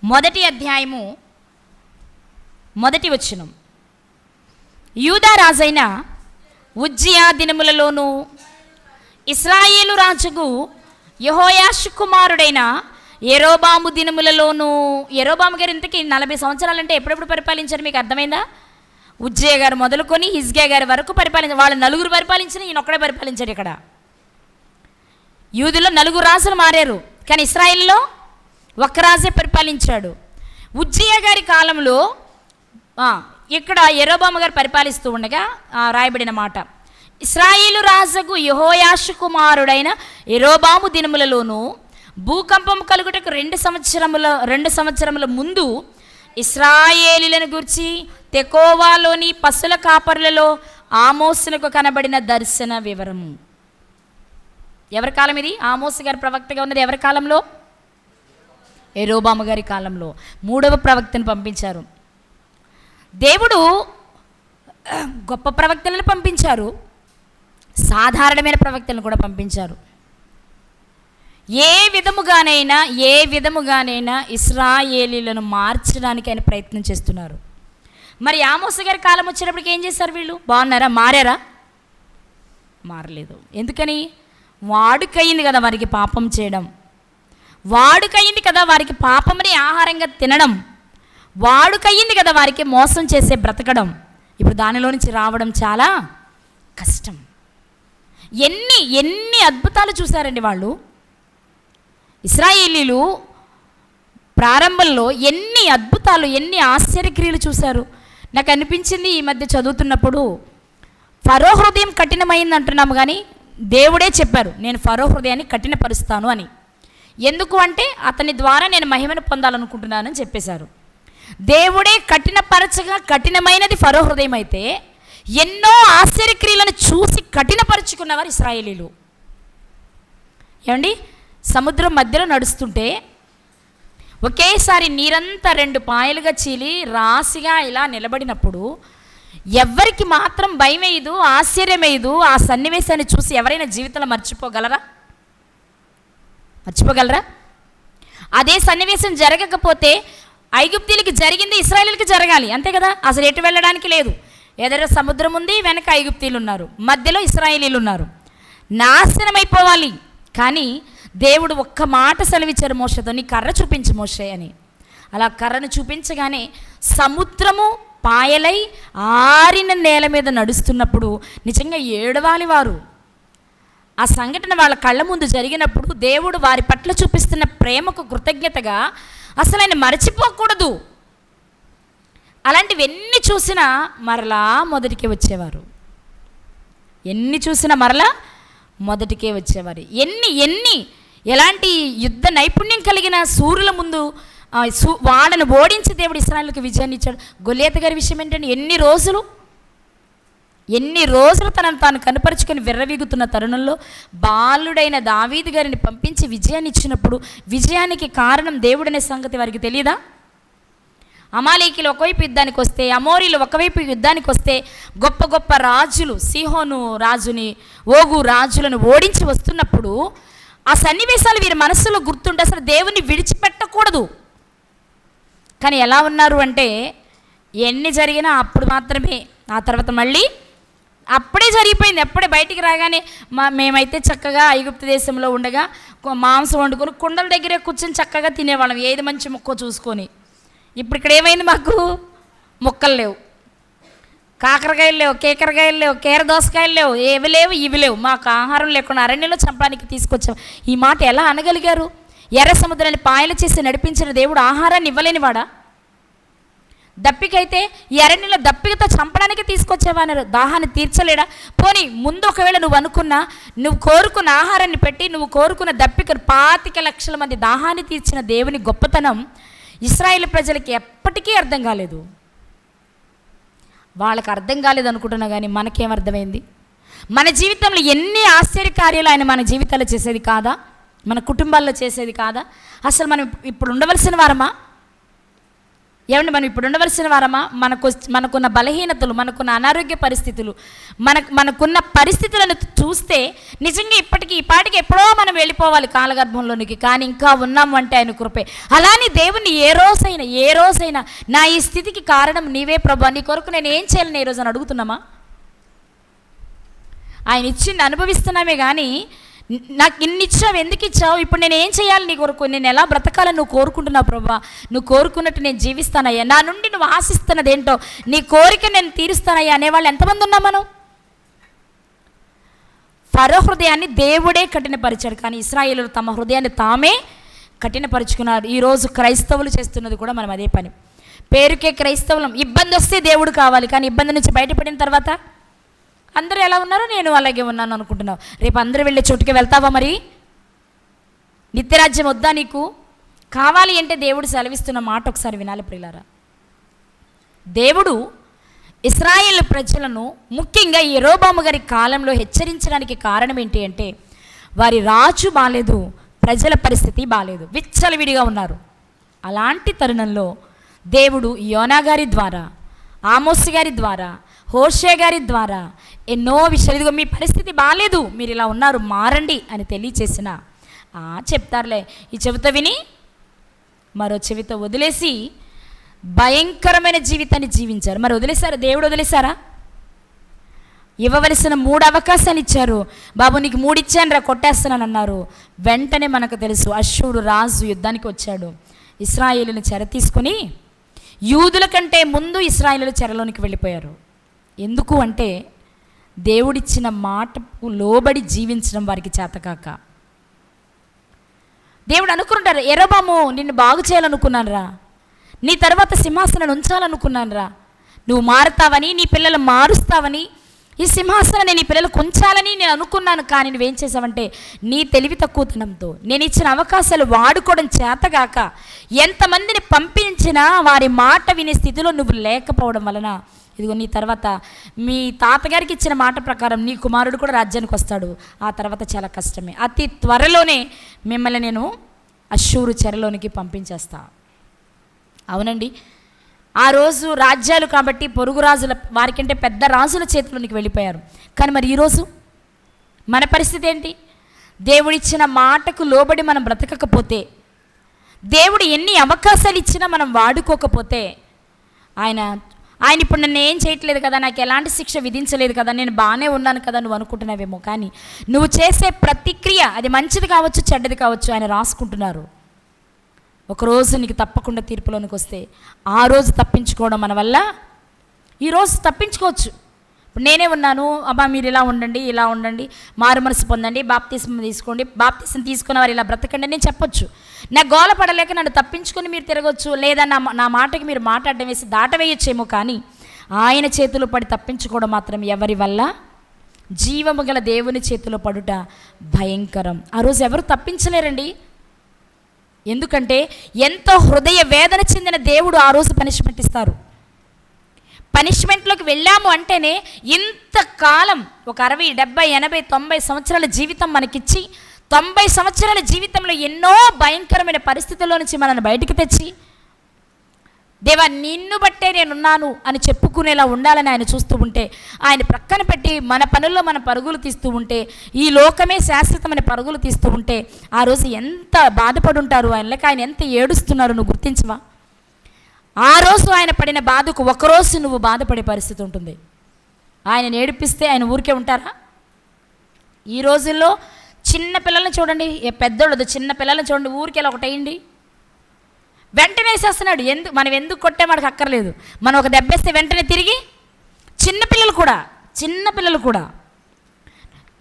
S1: 1వ అధ్యాయము 1వ వచనం. యూదా రాజైన ఉజ్జియా దినములలోను ఇశ్రాయేలు రాజుకు యెహోయాషు కుమారుడైన యెరోబాము దినములలోను. యెరోబాము గారు ఇంతకీ 40 సంవత్సరాలంటే ఎప్పుడెప్పుడు పరిపాలించారు మీకు అర్థమైందా? ఉజ్జియా గారు మొదలుకొని హిజ్కియా గారి వరకు పరిపాలించారు. వాళ్ళు 4 పరిపాలించిన, ఈయన ఒక్కడే పరిపాలించారు. ఇక్కడ యూదులో 4 రాజులు మారారు, కానీ ఇశ్రాయేలులో 1 రాజే పరిపాలించాడు. ఉజ్జియా గారి కాలంలో ఇక్కడ యెరోబాము గారు పరిపాలిస్తూ ఉండగా రాయబడిన మాట, ఇశ్రాయేలు రాజుకు యెహోయాషు కుమారుడైన యెరోబాము దినములలోను భూకంపం కలుగుటకు 2 సంవత్సరముల ముందు ఇశ్రాయేలీలను గూర్చి తెకోవాలోని పశుల కాపరులలో ఆమోసునకు కనబడిన దర్శన వివరము. ఎవరి కాలం ఇది? ఆమోసు గారి ప్రవక్తగా ఉన్నది ఎవరి కాలంలో? యెరోబాము గారి కాలంలో 3వ ప్రవక్తను పంపించారు. దేవుడు గొప్ప ప్రవక్తలను పంపించారు, సాధారణమైన ప్రవక్తలను కూడా పంపించారు. ఏ విధముగానైనా ఇశ్రాయేలీలను మార్చడానికి ఆయన ప్రయత్నం చేస్తున్నారు. మరి ఆమోసు గారి కాలం వచ్చినప్పటికి ఏం చేశారు వీళ్ళు? బాగున్నారా? మారారా? మారలేదు. ఎందుకని? వాడుకయింది కదా వారికి పాపం చేయడం, వాడుకయింది కదా వారికి పాపమని ఆహారంగా తినడం, వాడుకయింది కదా వారికి మోసం చేసే బ్రతకడం. ఇప్పుడు దానిలో నుంచి రావడం చాలా కష్టం. ఎన్ని అద్భుతాలు చూశారండి వాళ్ళు. ఇశ్రాయేలీలు ప్రారంభంలో ఎన్ని అద్భుతాలు, ఎన్ని ఆశ్చర్యక్రియలు చూశారు. నాకు అనిపించింది ఈ మధ్య చదువుతున్నప్పుడు, ఫరో హృదయం కఠినమైంది అంటున్నాము కానీ దేవుడే చెప్పారు, నేను ఫరో హృదయాన్ని కఠినపరుస్తాను అని. ఎందుకు అంటే అతని ద్వారా నేను మహిమను పొందాలనుకుంటున్నానని చెప్పేశారు. దేవుడే కఠినపరచగా కఠినమైనది ఫరో హృదయం అయితే, ఎన్నో ఆశ్చర్యక్రియలను చూసి కఠినపరుచుకున్నవారు ఇశ్రాయేలీలు. ఏమండి, సముద్రం మధ్యలో నడుస్తుంటే ఒకేసారి నీరంతా 2 పాయలుగా చీలి రాశిగా ఇలా నిలబడినప్పుడు ఎవరికి మాత్రం భయం వేయదు, ఆశ్చర్యం వేయదు. ఆ సన్నివేశాన్ని చూసి ఎవరైనా జీవితంలో మర్చిపోగలరా? అదే సన్నివేశం జరగకపోతే ఐగుప్తీలకి జరిగింది ఇశ్రాయేలీలకి జరగాలి, అంతే కదా. అసలు ఎటు వెళ్ళడానికి లేదు. ఎదురు సముద్రం ఉంది, వెనక ఐగుప్తీలు ఉన్నారు, మధ్యలో ఇశ్రాయేలీలు ఉన్నారు. నాశనమైపోవాలి. కానీ దేవుడు ఒక్క మాట సెలవిచ్చారు మోషేతో, నీ కర్ర చూపించు మోషే అని. అలా కర్రను చూపించగానే సముద్రము పాయలై ఆరిన నేల మీద నడుస్తున్నప్పుడు నిజంగా ఏడవాలి వారు. ఆ సంఘటన వాళ్ళ కళ్ళ ముందు జరిగినప్పుడు దేవుడు వారి పట్ల చూపిస్తున్న ప్రేమకు కృతజ్ఞతగా అసలు ఆయన మరచిపోకూడదు. అలాంటివి ఎన్ని చూసినా మరలా మొదటికే వచ్చేవారు. ఎన్ని చూసినా మరలా మొదటికే వచ్చేవారు. ఎలాంటి యుద్ధ నైపుణ్యం కలిగిన సూర్యుల ముందు వాళ్ళను ఓడించి దేవుడు ఇశ్రాయేలుకి విజయాన్ని ఇచ్చాడు. గొలియాతు గారి విషయం ఏంటంటే ఎన్ని రోజులు తనను తాను కనపరుచుకొని విర్రవీగుతున్న తరుణంలో బాలుడైన దావీదు గారిని పంపించి విజయాన్ని ఇచ్చినప్పుడు విజయానికి కారణం దేవుడనే సంగతి వారికి తెలియదా? అమాలేకీలు ఒకవైపు యుద్ధానికి వస్తే, అమోరీలు ఒకవైపు యుద్ధానికి వస్తే, గొప్ప గొప్ప రాజులు సీహోను రాజుని, ఓగు రాజులను ఓడించి వస్తున్నప్పుడు ఆ సన్నివేశాలు వీరి మనస్సులో గుర్తుంటే అసలు దేవుని విడిచిపెట్టకూడదు. కానీ ఎలా ఉన్నారు అంటే ఎన్ని జరిగినా అప్పుడు మాత్రమే, ఆ తర్వాత మళ్ళీ అప్పుడే జరిగిపోయింది. అప్పుడే బయటికి రాగానే మేమైతే చక్కగా ఐగుప్తు దేశంలో ఉండగా మాంసం వండుకొని కుండల దగ్గరే కూర్చొని చక్కగా తినేవాళ్ళం, ఏది మంచి ముక్కో చూసుకొని. ఇప్పుడు ఇక్కడ ఏమైంది, మాకు ముక్కలు లేవు, కాకరకాయలు లేవు, కేకరకాయలు లేవు, కేర దోసకాయలు లేవు, ఏవి లేవు ఇవి లేవు, మాకు ఆహారం లేకుండా అరణ్యంలో చంపడానికి తీసుకొచ్చాం. ఈ మాట ఎలా అనగలిగారు? ఎర్ర సముద్రాన్ని పాయలు చేసి నడిపించిన దేవుడు ఆహారాన్ని ఇవ్వలేనివాడా? దప్పికైతే ఈ అరణ్యంలో దప్పికతో చంపడానికి తీసుకొచ్చేవారు, దాహాన్ని తీర్చలేడా? పోనీ ముందు ఒకవేళ నువ్వు కోరుకున్న ఆహారాన్ని పెట్టి నువ్వు కోరుకున్న దప్పికను 25 లక్షల మంది దాహాన్ని తీర్చిన దేవుని గొప్పతనం ఇశ్రాయేలు ప్రజలకి ఎప్పటికీ అర్థం కాలేదు. వాళ్ళకి అర్థం కాలేదు అనుకుంటున్నా, కానీ మనకేమర్థమైంది? మన జీవితంలో ఎన్ని ఆశ్చర్యకార్యాలు ఆయన మన జీవితాల్లో చేసేది కాదా? మన కుటుంబాల్లో చేసేది కాదా? అసలు మనం ఇప్పుడు ఉండవలసిన వారమా? ఏమండి, మనం ఇప్పుడు ఉండవలసిన వారమా? మనకున్న బలహీనతలు, మనకున్న అనారోగ్య పరిస్థితులు, మనకున్న పరిస్థితులను చూస్తే నిజంగా ఈ పాటికి ఎప్పుడో మనం వెళ్ళిపోవాలి కాలగర్భంలోనికి. కానీ ఇంకా ఉన్నాము అంటే ఆయన కృపే. అలానే దేవుణ్ణి ఏ రోజైనా నా ఈ స్థితికి కారణం నీవే ప్రభా, నీ కొరకు నేను ఏం చేయాలని ఏ రోజు అని అడుగుతున్నామా? ఆయన ఇచ్చింది అనుభవిస్తున్నామే కానీ నాకు ఇన్ని ఇచ్చావు, ఎందుకు ఇచ్చావు, ఇప్పుడు నేను ఏం చేయాలి నీ కొరకు, నేను ఎలా బ్రతకాలని నువ్వు కోరుకుంటున్నావు ప్రభా, నువ్వు కోరుకున్నట్టు నేను జీవిస్తానయ్యా, నా నుండి నువ్వు ఆశిస్తున్నది ఏంటో, నీ కోరిక నేను తీరుస్తానయ్యా అనేవాళ్ళు ఎంతమంది ఉన్నాం మనం? ఫరో హృదయాన్ని దేవుడే కఠినపరిచాడు, కానీ ఇశ్రాయేలు తమ హృదయాన్ని తామే కఠినపరుచుకున్నారు. ఈరోజు క్రైస్తవులు చేస్తున్నది కూడా మనం అదే పని. పేరుకే క్రైస్తవులం. ఇబ్బంది వస్తే దేవుడు కావాలి, కానీ ఇబ్బంది నుంచి బయటపడిన తర్వాత అందరూ ఎలా ఉన్నారో నేను అలాగే ఉన్నాను అనుకుంటున్నావు. రేపు అందరూ వెళ్ళే చోటుకి వెళ్తావా? మరి నిత్యరాజ్యం వద్దా నీకు? కావాలి అంటే దేవుడు సెలవిస్తున్న మాట ఒకసారి వినాలి ప్రియులారా. దేవుడు ఇశ్రాయేల్ ప్రజలను ముఖ్యంగా యెరోబాము గారి కాలంలో హెచ్చరించడానికి కారణం ఏంటి అంటే, వారి రాజు బాలేదు, ప్రజల పరిస్థితి బాలేదు, విచ్చలవిడిగా ఉన్నారు. అలాంటి తరుణంలో దేవుడు యోనా గారి ద్వారా, ఆమోస్ గారి ద్వారా, హోషే గారి ద్వారా ఎన్నో విషయాలు, ఇదిగో మీ పరిస్థితి బాగాలేదు, మీరు ఇలా ఉన్నారు, మారండి అని తెలియచేసిన చెప్తారులే, ఈ చెవితో విని మరో చెవితో వదిలేసి భయంకరమైన జీవితాన్ని జీవించారు. మరి వదిలేశారా? దేవుడు వదిలేశారా? ఇవ్వవలసిన 3 అవకాశాలు ఇచ్చారు. బాబు నీకు 3 ఇచ్చాను రా, కొట్టేస్తున్నాను అన్నారు. వెంటనే మనకు తెలుసు అష్షూరు రాజు యుద్ధానికి వచ్చాడు. ఇశ్రాయేలుని చెర తీసుకొని యూదుల కంటే ముందు ఇశ్రాయేలు చెరలోనికి వెళ్ళిపోయారు. ఎందుకు అంటే దేవుడిచ్చిన మాటకు లోబడి జీవించడం వారికి చేతకాక. దేవుడు అనుకుంటారు, యరొబాము నిన్ను బాగు చేయాలనుకున్నాను రా, నీ తర్వాత సింహాసనం ఉంచాలనుకున్నాను రా, నువ్వు మారుతావని, నీ పిల్లలు మారుస్తావని, ఈ సింహాసనాన్ని నీ పిల్లలకు ఉంచాలని నేను అనుకున్నాను. కానీ నువ్వేం చేసావంటే నీ తెలివి తక్కువతనంతో నేను ఇచ్చిన అవకాశాలు వాడుకోవడం చేతగాక ఎంతమందిని పంపించినా వారి మాట వినే స్థితిలో నువ్వు లేకపోవడం వలన ఇదిగో నీ తర్వాత మీ తాతగారికి ఇచ్చిన మాట ప్రకారం నీ కుమారుడు కూడా రాజ్యానికి వస్తాడు. ఆ తర్వాత చాలా కష్టమే. అతి త్వరలోనే మిమ్మల్ని నేను అష్షూరు చెరలోనికి పంపించేస్తా. అవునండి, ఆ రోజు రాజ్యాలు కాబట్టి పొరుగు రాజుల వారికంటే పెద్ద రాజుల చేతిలోనికి వెళ్ళిపోయారు. కానీ మరి ఈరోజు మన పరిస్థితి ఏంటి? దేవుడిచ్చిన మాటకు లోబడి మనం బ్రతకకపోతే, దేవుడు ఎన్ని అవకాశాలు ఇచ్చినా మనం వాడుకోకపోతే, ఆయన ఇప్పుడు నన్ను ఏం చేయట్లేదు కదా, నాకు ఎలాంటి శిక్ష విధించలేదు కదా, నేను బాగానే ఉన్నాను కదా నువ్వు అనుకుంటున్నావేమో. కానీ నువ్వు చేసే ప్రతిక్రియ అది మంచిది కావచ్చు, చెడ్డది కావచ్చు, ఆయన రాసుకుంటున్నారు. ఒకరోజు నీకు తప్పకుండా తీర్పులోనికి వస్తే ఆ రోజు తప్పించుకోవడం మన వల్ల ఈరోజు తప్పించుకోవచ్చు. ఇప్పుడు నేనే ఉన్నాను, అబ్బా మీరు ఇలా ఉండండి, ఇలా ఉండండి, మారు మనసు పొందండి, బాప్తిసం తీసుకోండి, బాప్తిసం తీసుకున్న వారు ఇలా బ్రతకండి నేను చెప్పొచ్చు. నా గోల పడలేక నన్ను తప్పించుకొని మీరు తిరగవచ్చు, లేదా నా మాటకి మీరు మాట్లాడడం వేసి దాటవేయచ్చేమో. కానీ ఆయన చేతిలో పడి తప్పించుకోవడం మాత్రం ఎవరి వల్ల? జీవము గల దేవుని చేతిలో పడుట భయంకరం. ఆ రోజు ఎవరు తప్పించలేరండి. ఎందుకంటే ఎంతో హృదయ వేదన చెందిన దేవుడు ఆ రోజు పనిష్మెంట్ ఇస్తారు. పనిష్మెంట్లోకి వెళ్ళాము అంటేనే ఇంతకాలం ఒక 60, 70, 80, 90 సంవత్సరాల జీవితం మనకిచ్చి 90 సంవత్సరాల జీవితంలో ఎన్నో భయంకరమైన పరిస్థితుల్లో నుంచి మనల్ని బయటకు తెచ్చి దేవా నిన్ను బట్టే నేనున్నాను అని చెప్పుకునేలా ఉండాలని ఆయన చూస్తూ ఉంటే, ఆయన ప్రక్కన పెట్టి మన పనుల్లో మన పరుగులు తీస్తూ ఉంటే, ఈ లోకమే శాశ్వతమైన పరుగులు తీస్తూ ఉంటే ఆ రోజు ఎంత బాధపడుంటారు ఆయన, లేక ఆయన ఎంత ఏడుస్తున్నారు నువ్వు గుర్తించవా? ఆ రోజు ఆయన పడిన బాధకు ఒకరోజు నువ్వు బాధపడే పరిస్థితి ఉంటుంది. ఆయన ఏడిపిస్తే ఆయన ఊరికే ఉంటారా? ఈ రోజుల్లో చిన్న పిల్లల్ని చూడండి, పెద్దోళ్ళదు చిన్న పిల్లల్ని చూడండి, ఊరికి ఎలా ఒకటేయండి వెంటనే వేసేస్తున్నాడు. మనం ఎందుకు కొట్టే మనకు అక్కర్లేదు. మనం ఒక దెబ్బేస్తే వెంటనే తిరిగి చిన్నపిల్లలు కూడా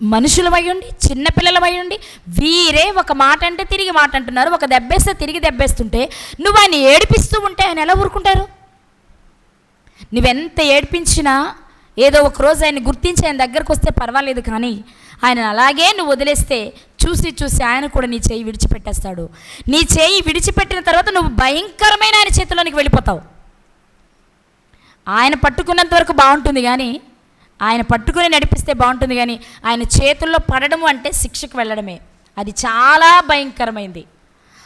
S1: మనుషులమయ్యండి, చిన్నపిల్లలమయ్యండి, వీరే ఒక మాట అంటే తిరిగి మాట అంటున్నారు, ఒక దెబ్బేస్తే తిరిగి దెబ్బేస్తుంటే నువ్వు ఆయన ఏడిపిస్తూ ఉంటే ఆయన ఎలా ఊరుకుంటారు? నువ్వెంత ఏడిపించినా ఏదో ఒకరోజు ఆయన గుర్తించి ఆయన దగ్గరకు వస్తే పర్వాలేదు. కానీ ఆయన అలాగే నువ్వు వదిలేస్తే చూసి ఆయన కూడా నీ చేయి విడిచిపెట్టేస్తాడు. నీ చేయి విడిచిపెట్టిన తర్వాత నువ్వు భయంకరమైన ఆయన చేతిలోనికి వెళ్ళిపోతావు. ఆయన పట్టుకున్నంత వరకు బాగుంటుంది, కానీ ఆయన పట్టుకుని నడిపిస్తే బాగుంటుంది, కానీ ఆయన చేతుల్లో పడడము అంటే శిక్షకు వెళ్ళడమే. అది చాలా భయంకరమైంది.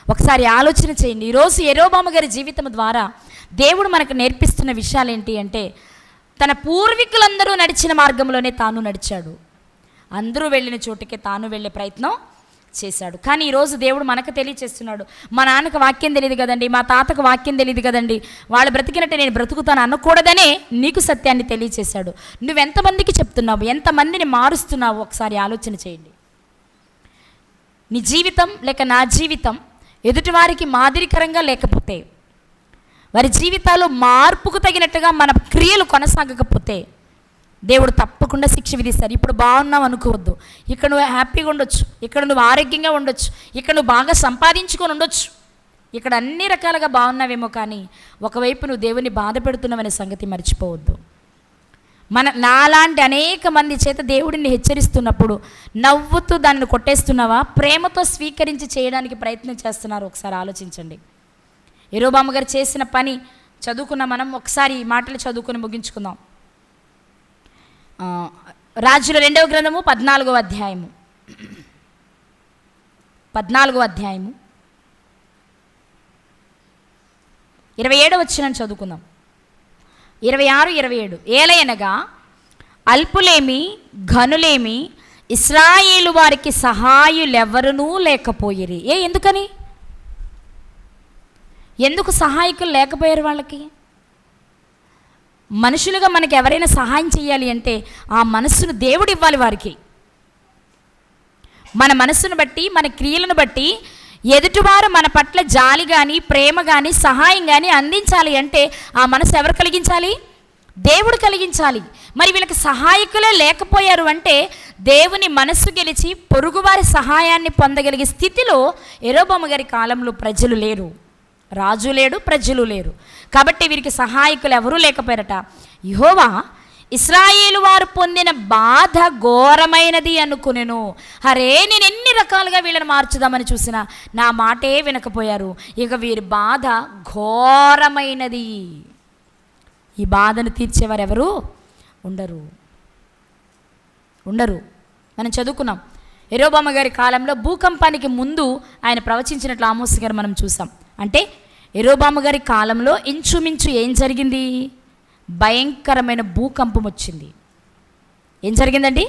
S1: ఒకసారి ఆలోచన చేయండి. ఈరోజు యరొబాము గారి జీవితం ద్వారా దేవుడు మనకు నేర్పిస్తున్న విషయాలు ఏంటి అంటే, తన పూర్వీకులందరూ నడిచిన మార్గంలోనే తాను నడిచాడు. అందరూ వెళ్ళిన చోటుకే తాను వెళ్ళే ప్రయత్నం చేశాడు. కానీ ఈరోజు దేవుడు మనకు తెలియచేస్తున్నాడు, మా నాన్నకు వాక్యం తెలియదు కదండి, మా తాతకు వాక్యం తెలియదు కదండి, వాళ్ళు బ్రతికినట్టే నేను బ్రతుకుతాను అనకూడదనే నీకు సత్యాన్ని తెలియచేశాడు. నువ్వెంతమందికి చెప్తున్నావు, ఎంతమందిని మారుస్తున్నావు? ఒకసారి ఆలోచన చేయండి. నీ జీవితం లేక నా జీవితం ఎదుటివారికి మాదిరికరంగా లేకపోతే, వారి జీవితాలు మార్పుకు తగినట్టుగా మన క్రియలు కొనసాగకపోతే దేవుడు తప్పకుండా శిక్ష విధిస్తారు. ఇప్పుడు బాగున్నావు అనుకోవద్దు, ఇక్కడ నువ్వు హ్యాపీగా ఉండొచ్చు, ఇక్కడ నువ్వు ఆరోగ్యంగా ఉండొచ్చు, ఇక్కడ నువ్వు బాగా సంపాదించుకొని ఉండొచ్చు, ఇక్కడ అన్ని రకాలుగా బాగున్నావేమో, కానీ ఒకవైపు నువ్వు దేవుని బాధ పెడుతున్నావనే సంగతి మర్చిపోవద్దు. నాలాంటి అనేక మంది చేత దేవుడిని హెచ్చరిస్తున్నప్పుడు నవ్వుతూ దాన్ని కొట్టేస్తున్నావా, ప్రేమతో స్వీకరించి చేయడానికి ప్రయత్నం చేస్తున్నారు? ఒకసారి ఆలోచించండి. యరొబాము గారు చేసిన పని చదువుకున్న మనం ఒకసారి ఈ మాటలు చదువుకొని ముగించుకుందాం. రాజుల 2వ గ్రంథము 14వ అధ్యాయము 27వ వచనం చదువుకుందాం. 26, 27. ఏలయనగా అల్పులేమి ఘనులేమి ఇశ్రాయేలు వారికి సహాయులెవరునూ లేకపోయిరి. ఎందుకు సహాయకులు లేకపోయారు? వాళ్ళకి మనుషులుగా మనకి ఎవరైనా సహాయం చేయాలి అంటే ఆ మనస్సును దేవుడు ఇవ్వాలి వారికి. మన మనస్సును బట్టి, మన క్రియలను బట్టి ఎదుటివారు మన పట్ల జాలి కానీ, ప్రేమ కానీ, సహాయం కానీ అందించాలి అంటే ఆ మనసు ఎవరు కలిగించాలి? దేవుడు కలిగించాలి. మరి వీళ్ళకి సహాయకులే లేకపోయారు అంటే దేవుని మనస్సు గెలిచి పొరుగువారి సహాయాన్ని పొందగలిగే స్థితిలో యెరోబాము గారి కాలంలో ప్రజలు లేరు, రాజు లేడు, ప్రజలు లేరు. కాబట్టి వీరికి సహాయకులు ఎవరూ లేకపోయారట. యెహోవా ఇశ్రాయేలు వారు పొందిన బాధ ఘోరమైనది అనుకునేను. అరే, నేను ఎన్ని రకాలుగా వీళ్ళని మార్చుదామని చూసినా నా మాటే వినకపోయారు. ఇక వీరి బాధ ఘోరమైనది. ఈ బాధను తీర్చేవారు ఎవరు ఉండరు. మనం చదువుకున్నాం. యెరోబాము గారి కాలంలో భూకంపానికి ముందు ఆయన ప్రవచించినట్లు ఆమోస్ గారు మనం చూసాం. అంటే యెరోబాము గారి కాలంలో ఇంచుమించు ఏం జరిగింది? భయంకరమైన భూకంపం వచ్చింది. ఏం జరిగిందండి?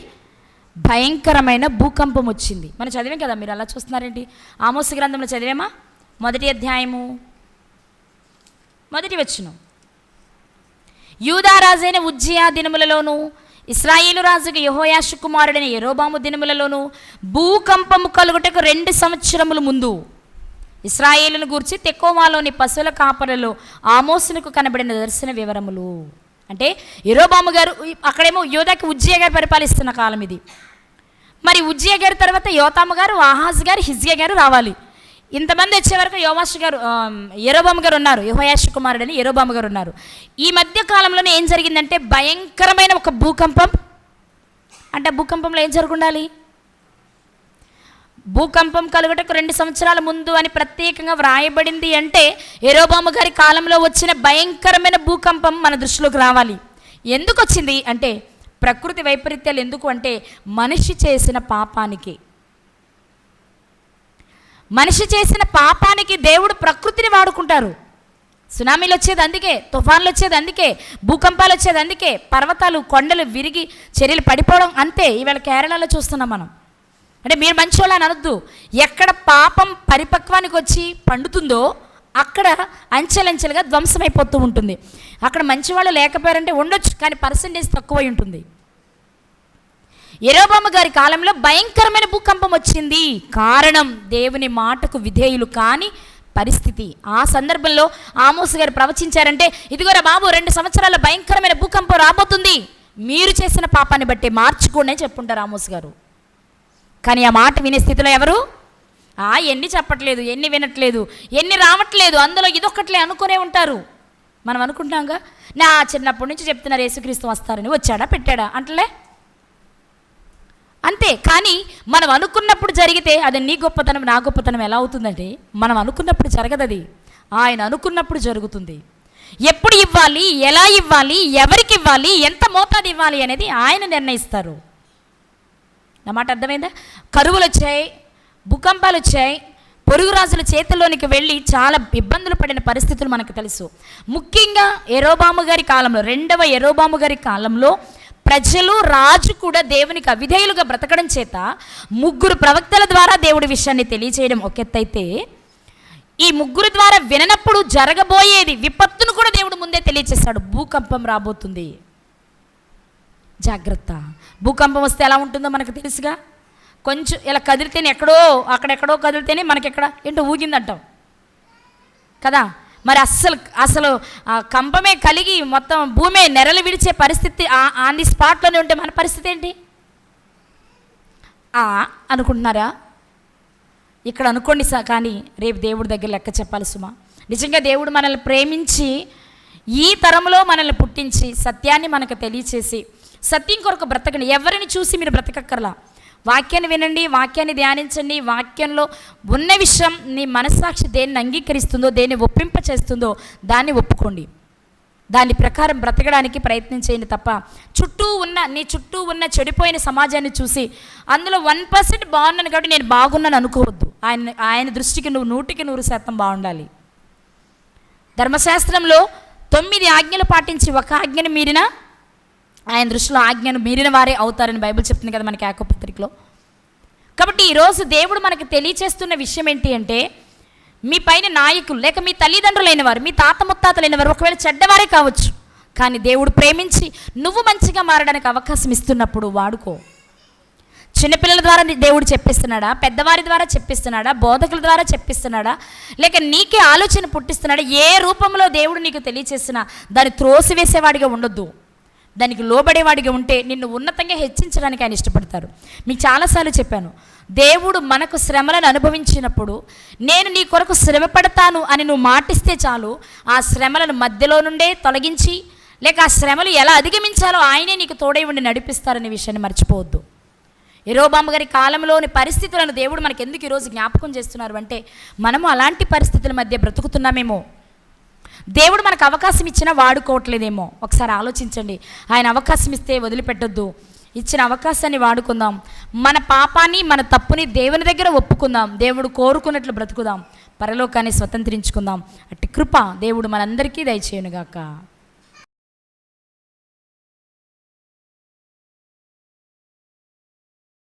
S1: భయంకరమైన భూకంపం వచ్చింది. మనం చదివాం కదా, మీరు అలా చూస్తున్నారేంటి? ఆమోస్ గ్రంథంలో చదివేమా? 1వ అధ్యాయము 1వ వచనం. యూదా రాజైన ఉజ్జియా దినములలోను ఇశ్రాయేలు రాజుకు యెహోయాషు కుమారుడైన యెరోబాము దినములలోను భూకంపము కలుగుటకు 2 సంవత్సరముల ముందు ఇశ్రాయేలును గూర్చి తెకోవాలోని పశువుల కాపరులో ఆమోసునకు కనబడిన దర్శన వివరములు. అంటే యెరోబాము గారు అక్కడేమో యోధాకి ఉజ్జియా గారు పరిపాలిస్తున్న కాలం ఇది. మరి ఉజ్జియా గారి తర్వాత యోతాము గారు, ఆహాజ్ గారు, హిజ్కియా గారు రావాలి. ఇంతమంది వచ్చే వరకు యెరోబాము గారు ఉన్నారు, యెహోయాషు కుమారుడని యెరోబాము గారు ఉన్నారు. ఈ మధ్య కాలంలోనే ఏం జరిగిందంటే భయంకరమైన ఒక భూకంపం. అంటే భూకంపంలో ఏం జరుగుండాలి? భూకంపం కలుగుటకు 2 సంవత్సరాల ముందు అని ప్రత్యేకంగా వ్రాయబడింది. అంటే యెరోబాము గారి కాలంలో వచ్చిన భయంకరమైన భూకంపం మన దృష్టిలోకి రావాలి. ఎందుకు వచ్చింది అంటే ప్రకృతి వైపరీత్యాలు. ఎందుకు అంటే మనిషి చేసిన పాపానికి దేవుడు ప్రకృతిని వాడుకుంటారు. సునామీలు వచ్చేది అందుకే, తుఫాన్లు వచ్చేది అందుకే, భూకంపాలు వచ్చేది అందుకే, పర్వతాలు కొండలు విరిగి చర్యలు పడిపోవడం అంతే. ఇవాళ కేరళలో చూస్తున్నాం మనం. అంటే మీరు మంచోళ్ళని అనొద్దు. ఎక్కడ పాపం పరిపక్వానికి వచ్చి పండుతుందో అక్కడ అంచెలంచెలుగా ధ్వంసమైపోతూ ఉంటుంది. అక్కడ మంచివాళ్ళు లేకపోయారంటే ఉండొచ్చు, కానీ పర్సంటేజ్ తక్కువై ఉంటుంది. యెరోబాము గారి కాలంలో భయంకరమైన భూకంపం వచ్చింది. కారణం దేవుని మాటకు విధేయులు కాని పరిస్థితి. ఆ సందర్భంలో ఆమోస్ గారు ప్రవచించారంటే, ఇదిగోరా బాబు, 2 సంవత్సరాల భయంకరమైన భూకంపం రాబోతుంది, మీరు చేసిన పాపాన్ని బట్టి మార్చుకోండి అని చెప్పుంటారు ఆమోస్ గారు. కానీ ఆ మాట వినే స్థితిలో ఎవరు? ఎన్ని చెప్పట్లేదు, ఎన్ని వినట్లేదు, ఎన్ని రావట్లేదు, అందులో ఇదొక్కట్లే అనుకునే ఉంటారు. మనం అనుకుంటాంగా, నా చిన్నప్పటి నుంచి చెప్తున్నారు యేసుక్రీస్తు వస్తారని, వచ్చాడా పెట్టాడా అంటలే అంతే. కానీ మనం అనుకున్నప్పుడు జరిగితే అది నీ గొప్పతనం నా గొప్పతనం ఎలా అవుతుందంటే, మనం అనుకున్నప్పుడు జరగదు, అది ఆయన అనుకున్నప్పుడు జరుగుతుంది. ఎప్పుడు ఇవ్వాలి, ఎలా ఇవ్వాలి, ఎవరికి ఇవ్వాలి, ఎంత మోతాదు ఇవ్వాలి అనేది ఆయన నిర్ణయిస్తారు. నా మాట అర్థమైందా? కరువులు వచ్చాయి, భూకంపాలు వచ్చాయి, పొరుగు రాజుల చేతుల్లోనికి వెళ్ళి చాలా ఇబ్బందులు పడిన పరిస్థితులు మనకు తెలుసు. ముఖ్యంగా యెరోబాము గారి కాలంలో, 2వ యెరోబాము గారి కాలంలో ప్రజలు, రాజు కూడా దేవునికి అవిధేయులుగా బ్రతకడం చేత 3 ప్రవక్తల ద్వారా దేవుడి విషయాన్ని తెలియచేయడం ఒక ఎత్తైతే, ఈ 3 ద్వారా విననప్పుడు జరగబోయేది విపత్తును కూడా దేవుడు ముందే తెలియచేశాడు. భూకంపం రాబోతుంది, జాగ్రత్త. భూకంపం వస్తే ఎలా ఉంటుందో మనకు తెలుసుగా. కొంచెం ఇలా కదిలితేనే, అక్కడెక్కడో కదిలితేనే మనకెక్కడ ఏంటో ఊగిందంటాం కదా. మరి అసలు ఆ కంపమే కలిగి మొత్తం భూమే నెరలు విడిచే పరిస్థితి ఆన్ ది స్పాట్లోనే ఉంటే మన పరిస్థితి ఏంటి అనుకుంటున్నారా? ఇక్కడ అనుకోండి కానీ రేపు దేవుడి దగ్గర లెక్క చెప్పాలి సుమా. నిజంగా దేవుడు మనల్ని ప్రేమించి ఈ తరంలో మనల్ని పుట్టించి సత్యాన్ని మనకు తెలియచేసి సత్యం కొరకు బ్రతకండి. ఎవరిని చూసి మీరు బ్రతకక్కర్లా. వాక్యాన్ని వినండి, వాక్యాన్ని ధ్యానించండి. వాక్యంలో ఉన్న విషయం నీ మనస్సాక్షి దేన్ని అంగీకరిస్తుందో, దేన్ని ఒప్పింపచేస్తుందో దాన్ని ఒప్పుకోండి. దాని ప్రకారం బ్రతకడానికి ప్రయత్నం చేయండి తప్ప నీ చుట్టూ ఉన్న చెడిపోయిన సమాజాన్ని చూసి అందులో 1% బాగున్నాను కాబట్టి నేను బాగున్నాను అనుకోవద్దు. ఆయన దృష్టికి నువ్వు 100% బాగుండాలి. ధర్మశాస్త్రంలో 9 ఆజ్ఞలు పాటించి ఒక ఆజ్ఞను మీరినా ఆయన దృష్టిలో ఆజ్ఞను మీరిన వారే అవుతారని బైబిల్ చెప్తుంది కదా మనకి యాకోబు పత్రికలో. కాబట్టి ఈరోజు దేవుడు మనకు తెలియచేస్తున్న విషయం ఏంటి అంటే, మీ పైన నాయకులు లేక మీ తల్లిదండ్రులైన వారు, మీ తాత ముత్తాతలైన వారు ఒకవేళ చెడ్డవారే కావచ్చు, కానీ దేవుడు ప్రేమించి నువ్వు మంచిగా మారడానికి అవకాశం ఇస్తున్నప్పుడు వాడుకో. చిన్నపిల్లల ద్వారా దేవుడు చెప్పిస్తున్నాడా, పెద్దవారి ద్వారా చెప్పిస్తున్నాడా, బోధకుల ద్వారా చెప్పిస్తున్నాడా, లేక నీకే ఆలోచన పుట్టిస్తున్నాడా? ఏ రూపంలో దేవుడు నీకు తెలియచేసినా దాన్ని త్రోసివేసేవాడిగా ఉండొద్దు. దానికి లోబడేవాడిగా ఉంటే నిన్ను ఉన్నతంగా హెచ్చించడానికి ఆయన ఇష్టపడతారు. మీకు చాలాసార్లు చెప్పాను, దేవుడు మనకు శ్రమలను అనుభవించినప్పుడు నేను నీ కొరకు శ్రమ పడతాను అని నువ్వు మాటిస్తే చాలు, ఆ శ్రమలను మధ్యలో నుండే తొలగించి లేక ఆ శ్రమలు ఎలా అధిగమించాలో ఆయనే నీకు తోడై ఉండి నడిపిస్తారనే విషయాన్ని మర్చిపోవద్దు. యెరోబాము గారి కాలంలోని పరిస్థితులను దేవుడు మనకు ఎందుకు ఈరోజు జ్ఞాపకం చేస్తున్నారు అంటే, మనము అలాంటి పరిస్థితుల మధ్య బ్రతుకుతున్నామేమో. దేవుడు మనకు అవకాశం ఇచ్చినా వాడుకోవట్లేదేమో. ఒకసారి ఆలోచించండి. ఆయన అవకాశం ఇస్తే వదిలిపెట్టొద్దు. ఇచ్చిన అవకాశాన్ని వాడుకుందాం. మన పాపాన్ని, మన తప్పుని దేవుని దగ్గర ఒప్పుకుందాం. దేవుడు కోరుకున్నట్లు బ్రతుకుదాం. పరలోకాన్ని స్వతంత్రించుకుందాం. అట్టి కృప దేవుడు మనందరికీ దయచేయునుగాక.